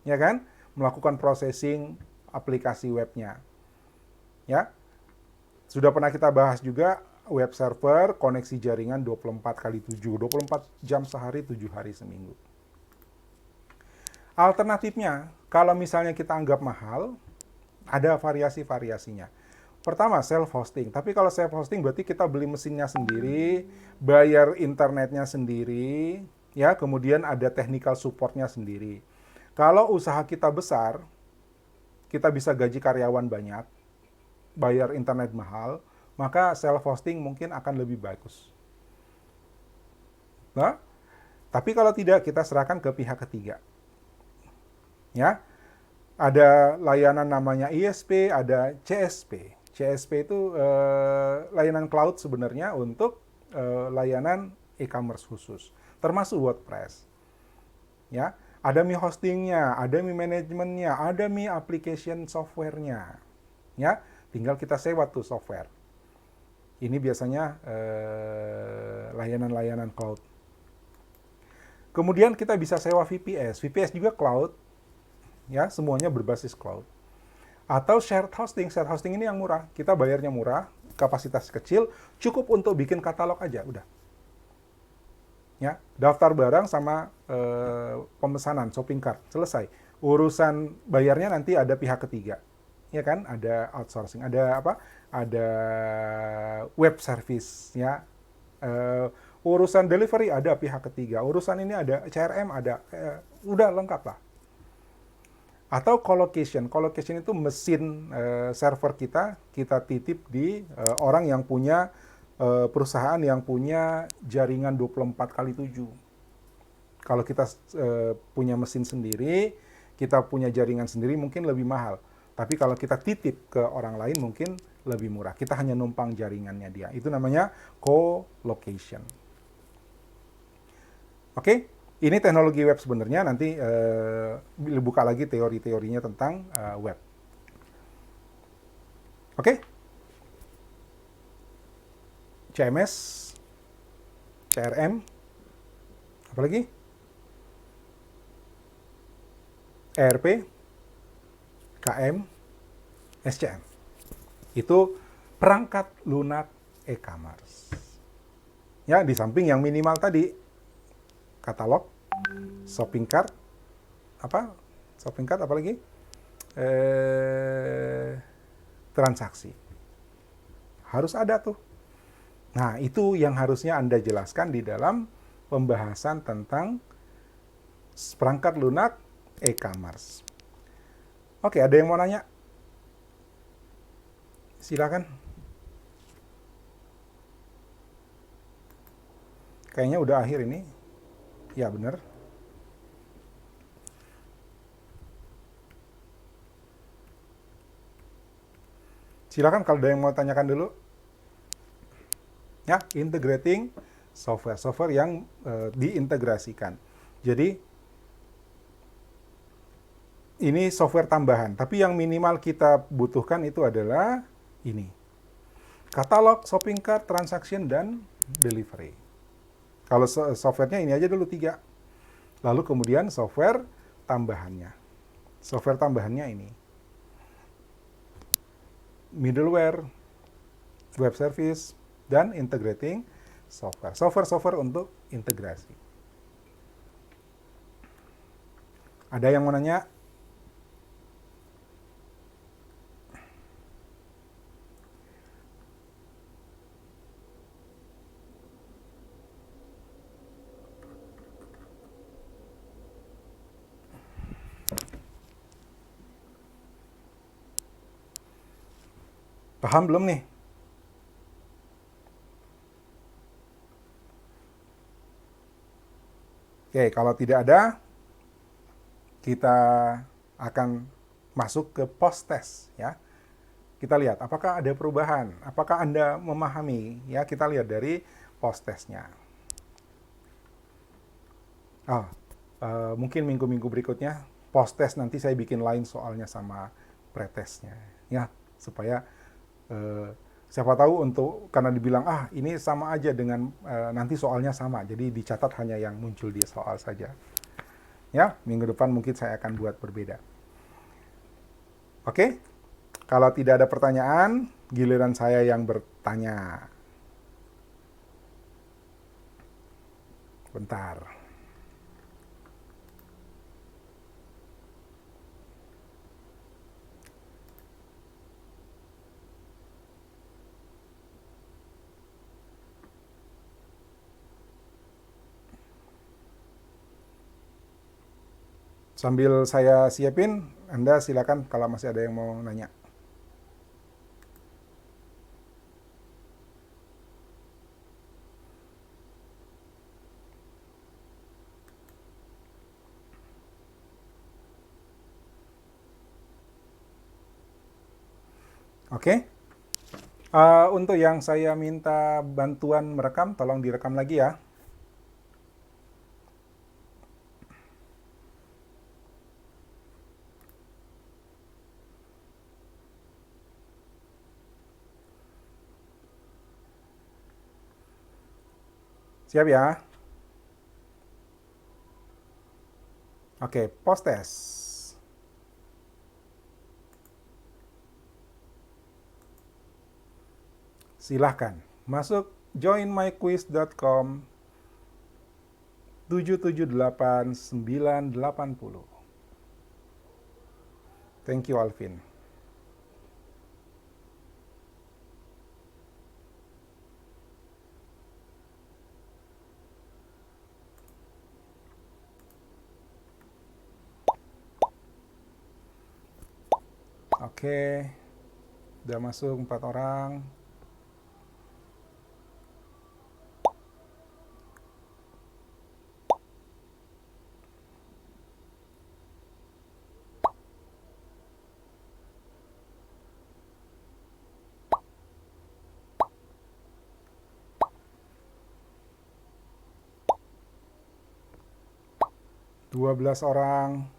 Ya kan? Melakukan processing aplikasi webnya. Ya. Sudah pernah kita bahas juga web server, koneksi jaringan 24x7, 24 jam sehari, 7 hari seminggu. Alternatifnya, kalau misalnya kita anggap mahal, ada variasi-variasinya. Pertama, self-hosting. Tapi kalau self-hosting berarti kita beli mesinnya sendiri, bayar internetnya sendiri, ya, kemudian ada technical support-nya sendiri. Kalau usaha kita besar, kita bisa gaji karyawan banyak, bayar internet mahal, maka self-hosting mungkin akan lebih bagus. Nah, tapi kalau tidak, kita serahkan ke pihak ketiga. Ya, ada layanan namanya ISP, ada CSP. CSP itu layanan cloud sebenarnya untuk layanan e-commerce khusus, termasuk WordPress. Ya, ada Mi hostingnya, ada Mi manajemennya, ada Mi application software-nya. Ya, tinggal kita sewa tuh software. Ini biasanya layanan-layanan cloud. Kemudian kita bisa sewa VPS. VPS juga cloud. Ya, semuanya berbasis cloud. Atau shared hosting. Shared hosting ini yang murah. Kita bayarnya murah, kapasitas kecil, cukup untuk bikin katalog aja, udah. Ya, daftar barang sama pemesanan, shopping cart, selesai. Urusan bayarnya nanti ada pihak ketiga. Ya kan, ada outsourcing, ada apa? Ada web service, ya. Urusan delivery ada pihak ketiga. Urusan ini ada CRM ada, udah lengkap lah. Atau colocation. Colocation itu mesin server kita titip di orang yang punya perusahaan yang punya jaringan 24x7. Kalau kita punya mesin sendiri, kita punya jaringan sendiri mungkin lebih mahal. Tapi kalau kita titip ke orang lain mungkin lebih murah. Kita hanya numpang jaringannya dia. Itu namanya co-location. Oke? Ini teknologi web sebenarnya, nanti buka lagi teori-teorinya tentang web. Oke? CMS, CRM, apa lagi? ERP, KM, SCM. Itu perangkat lunak e-commerce. Ya, di samping yang minimal tadi, katalog, shopping cart, apa lagi? Transaksi. Harus ada tuh. Nah, itu yang harusnya Anda jelaskan di dalam pembahasan tentang perangkat lunak e-commerce. Oke, ada yang mau nanya? Silakan. Kayaknya udah akhir ini. Ya, benar. Silakan kalau ada yang mau tanyakan dulu. Ya, integrating software yang diintegrasikan. Jadi ini software tambahan, tapi yang minimal kita butuhkan itu adalah ini. Katalog, shopping cart, transaction, dan delivery. Kalau softwarenya ini aja dulu 3. Lalu kemudian software tambahannya. Software tambahannya ini. Middleware, web service, dan integrating software. Software untuk integrasi. Ada yang mau nanya? Paham belum nih? Oke, kalau tidak ada, kita akan masuk ke post test ya. Kita lihat apakah ada perubahan, apakah Anda memahami ya. Kita lihat dari post testnya. Ah, mungkin minggu-minggu berikutnya post test nanti saya bikin lain soalnya sama pretestnya ya, supaya siapa tahu untuk karena dibilang ini sama aja dengan nanti soalnya sama, jadi dicatat hanya yang muncul di soal saja. Ya, minggu depan mungkin saya akan buat berbeda. Oke? Kalau tidak ada pertanyaan, giliran saya yang bertanya. Bentar. Sambil saya siapin, Anda silakan kalau masih ada yang mau nanya. Oke? Untuk yang saya minta bantuan merekam, tolong direkam lagi ya. Siap ya? Oke, post test. Silahkan masuk joinmyquiz.com 778980. Thank you, Alvin. Oke, udah masuk 4 orang. Dua belas orang.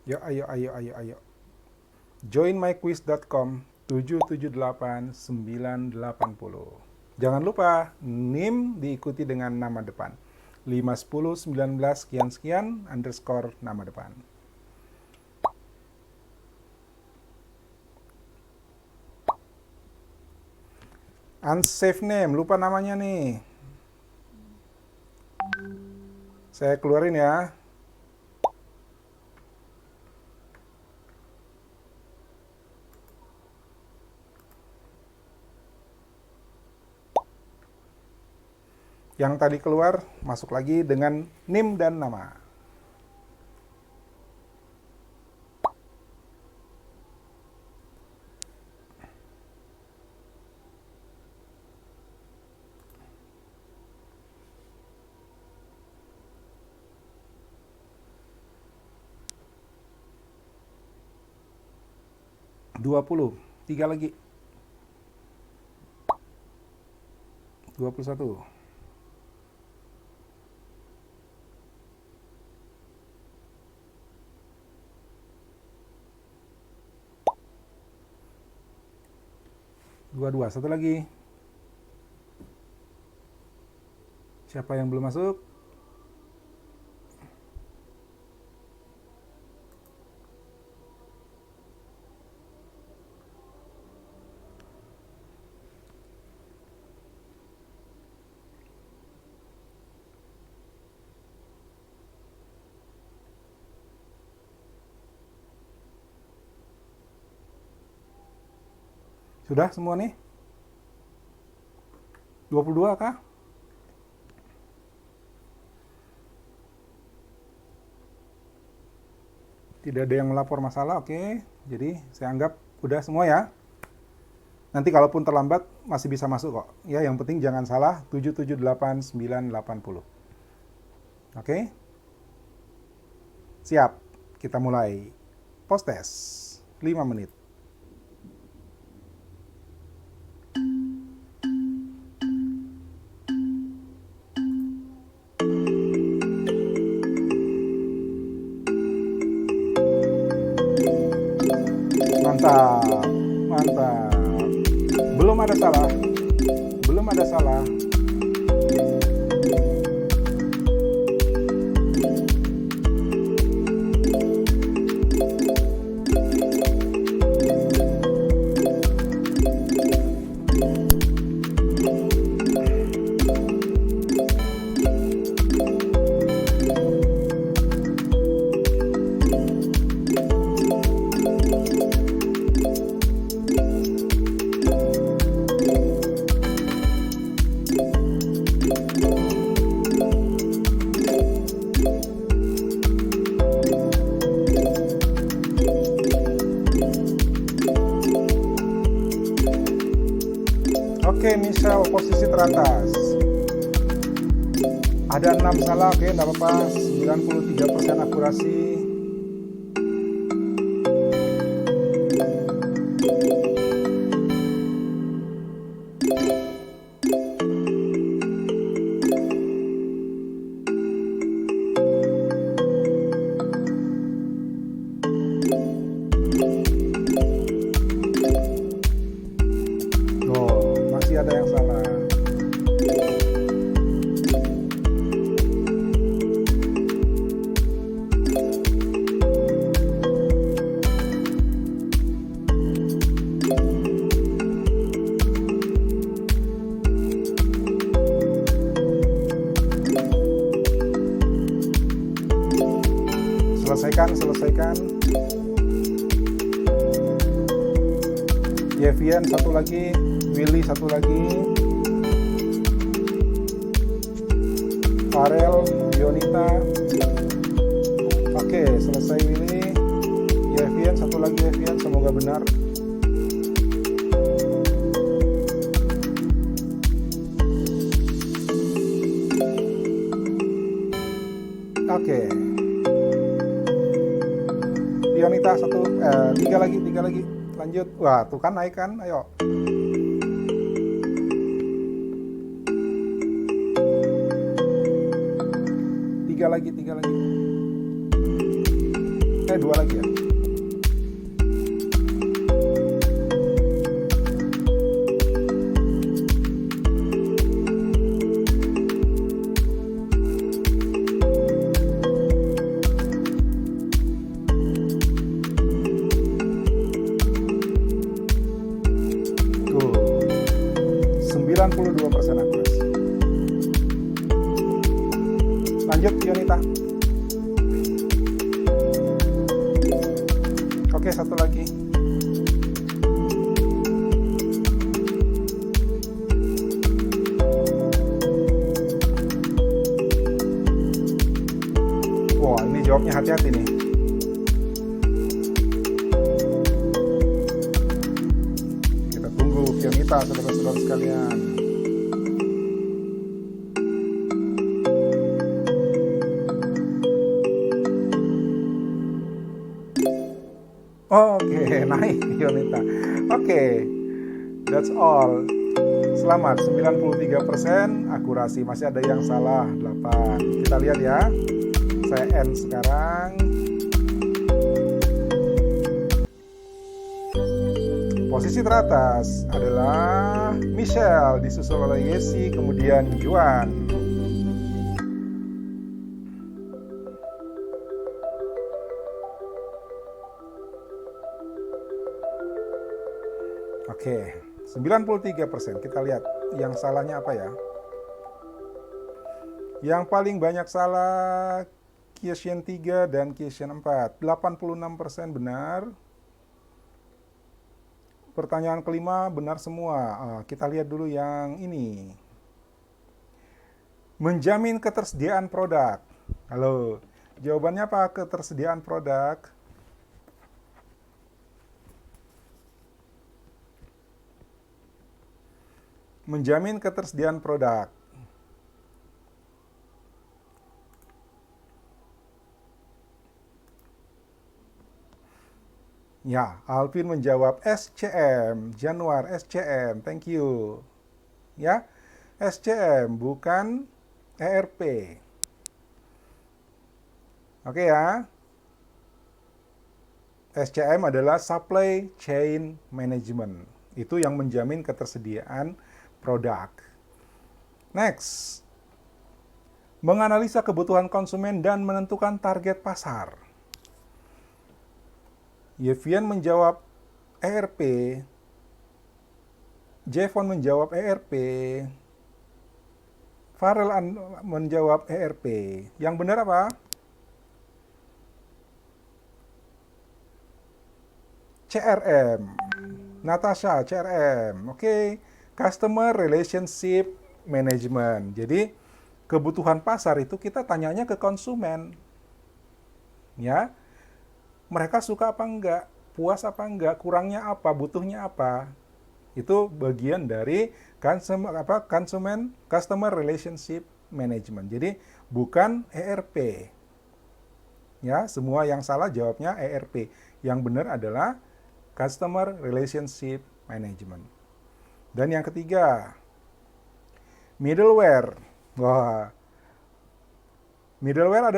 Yuk, ayo, ayo, ayo, ayo. Joinmyquiz.com 778980. Jangan lupa NIM diikuti dengan nama depan. 51019 sekian-sekian underscore nama depan. Unsafe name, lupa namanya nih. Saya keluarin ya. Yang tadi keluar, masuk lagi dengan NIM dan nama. Dua puluh, tiga lagi. 21. Dua, satu lagi. Siapa yang belum masuk? Sudah semua nih? 22 kah? Tidak ada yang melapor masalah, oke. Jadi saya anggap udah semua ya. Nanti kalaupun terlambat masih bisa masuk kok. Ya, yang penting jangan salah 778980. Oke? Siap. Kita mulai post test 5 menit. Mantap. Mantap. Belum ada salah. Belum ada salah. Oke, Michelle posisi teratas. Ada 6 salah, oke, enggak apa-apa. 93% akurasi. Oh, masih ada yang salah. Selesaikan. Yevian satu lagi, Willy satu lagi, Farel, Dionita. Oke, selesai Willy. Yevian satu lagi, Yevian, semoga benar. Oke. Dionita satu, tiga lagi. Lanjut. Wah, tuh kan naik kan, ayo. Tiga lagi. Dua lagi ya. Tuh, 92% akurasi. Lanjut, Yonita. Oke, satu lagi. Wah, ini jawabnya hati-hati nih. Kita tunggu Yonita, saudara-saudara sekalian. Oke, naik Yonita. Oke, that's all. Selamat, 93%, akurasi. Masih ada yang salah, 8. Kita lihat ya. Saya end sekarang. Posisi teratas adalah Michelle, disusul oleh Yesi, kemudian Juan. Oke, 93%. Kita lihat yang salahnya apa ya. Yang paling banyak salah question 3 dan question 4. 86% benar. Pertanyaan kelima benar semua. Kita lihat dulu yang ini. Menjamin ketersediaan produk. Halo, jawabannya apa? Ketersediaan produk. Menjamin ketersediaan produk. Ya, Alvin menjawab SCM. Januar, SCM. Thank you. Ya, SCM bukan ERP. Oke ya. SCM adalah Supply Chain Management. Itu yang menjamin ketersediaan produk. Next. Menganalisa kebutuhan konsumen dan menentukan target pasar. Yevian menjawab ERP. Jevon menjawab ERP. Farel menjawab ERP. Yang benar apa? CRM. Natasha, CRM. Oke. Customer Relationship Management. Jadi, kebutuhan pasar itu kita tanyanya ke konsumen. Ya. Mereka suka apa enggak, puas apa enggak, kurangnya apa, butuhnya apa. Itu bagian dari customer relationship management. Jadi bukan ERP. Ya, semua yang salah jawabnya ERP. Yang benar adalah customer relationship management. Dan yang ketiga, middleware. Wah. Middleware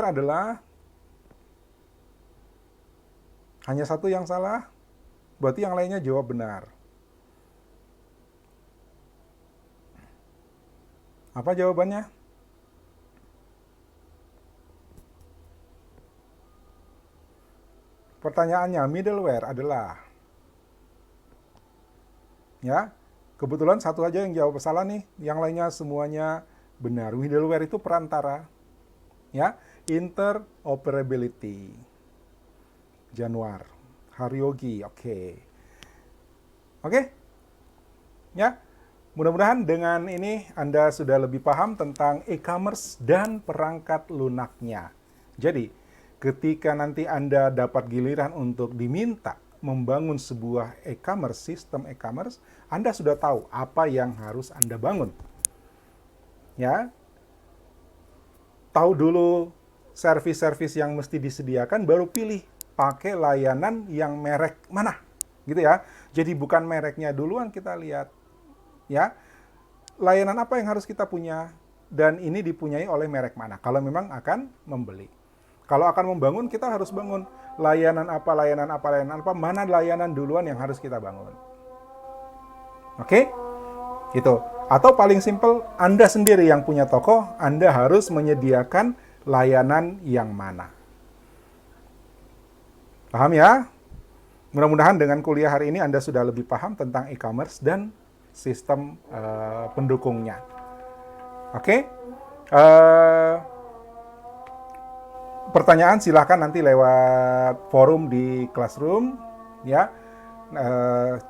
adalah hanya satu yang salah, berarti yang lainnya jawab benar. Apa jawabannya? Pertanyaannya, middleware adalah, ya, kebetulan satu aja yang jawab salah nih, yang lainnya semuanya benar. Middleware itu perantara. Ya, interoperability. Januar, Haryogi, oke. Oke? Ya, mudah-mudahan dengan ini Anda sudah lebih paham tentang e-commerce dan perangkat lunaknya. Jadi, ketika nanti Anda dapat giliran untuk diminta membangun sebuah e-commerce, sistem e-commerce, Anda sudah tahu apa yang harus Anda bangun. Ya, tahu dulu servis-servis yang mesti disediakan, baru pilih pakai layanan yang merek mana, gitu ya. Jadi bukan mereknya duluan kita lihat, ya. Layanan apa yang harus kita punya, dan ini dipunyai oleh merek mana, kalau memang akan membeli. Kalau akan membangun, kita harus bangun layanan apa, mana layanan duluan yang harus kita bangun. Oke? Itu. Atau paling simpel, Anda sendiri yang punya toko, Anda harus menyediakan layanan yang mana. Paham ya? Mudah-mudahan dengan kuliah hari ini Anda sudah lebih paham tentang e-commerce dan sistem pendukungnya. Oke? Pertanyaan silahkan nanti lewat forum di Classroom. Ya,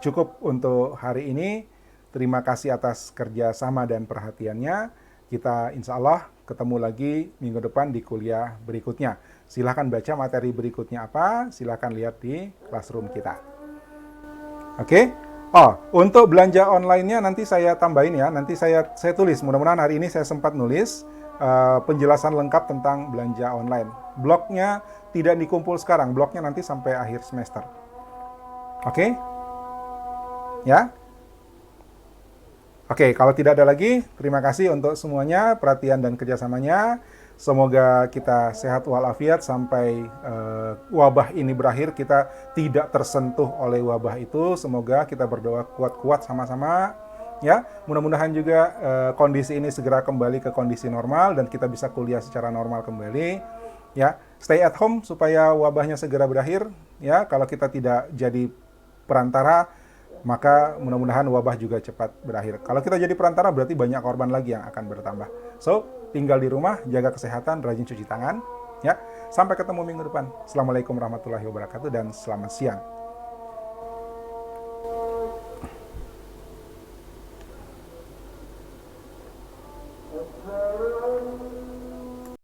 cukup untuk hari ini. Terima kasih atas kerjasama dan perhatiannya. Kita insya Allah ketemu lagi minggu depan di kuliah berikutnya. Silahkan baca materi berikutnya apa, silahkan lihat di Classroom kita. Oke? Oh, untuk belanja online-nya nanti saya tambahin ya, nanti saya tulis. Mudah-mudahan hari ini saya sempat nulis penjelasan lengkap tentang belanja online. Blognya tidak dikumpul sekarang, blognya nanti sampai akhir semester. Oke? Ya? Oke, kalau tidak ada lagi, terima kasih untuk semuanya, perhatian dan kerjasamanya. Semoga kita sehat walafiat sampai wabah ini berakhir, kita tidak tersentuh oleh wabah itu. Semoga kita berdoa kuat-kuat sama-sama. Ya, mudah-mudahan juga kondisi ini segera kembali ke kondisi normal dan kita bisa kuliah secara normal kembali. Ya, stay at home supaya wabahnya segera berakhir. Ya, kalau kita tidak jadi perantara, maka mudah-mudahan wabah juga cepat berakhir. Kalau kita jadi perantara berarti banyak korban lagi yang akan bertambah. So, tinggal di rumah, jaga kesehatan, rajin cuci tangan, ya. Sampai ketemu minggu depan. Assalamualaikum warahmatullahi wabarakatuh dan selamat siang.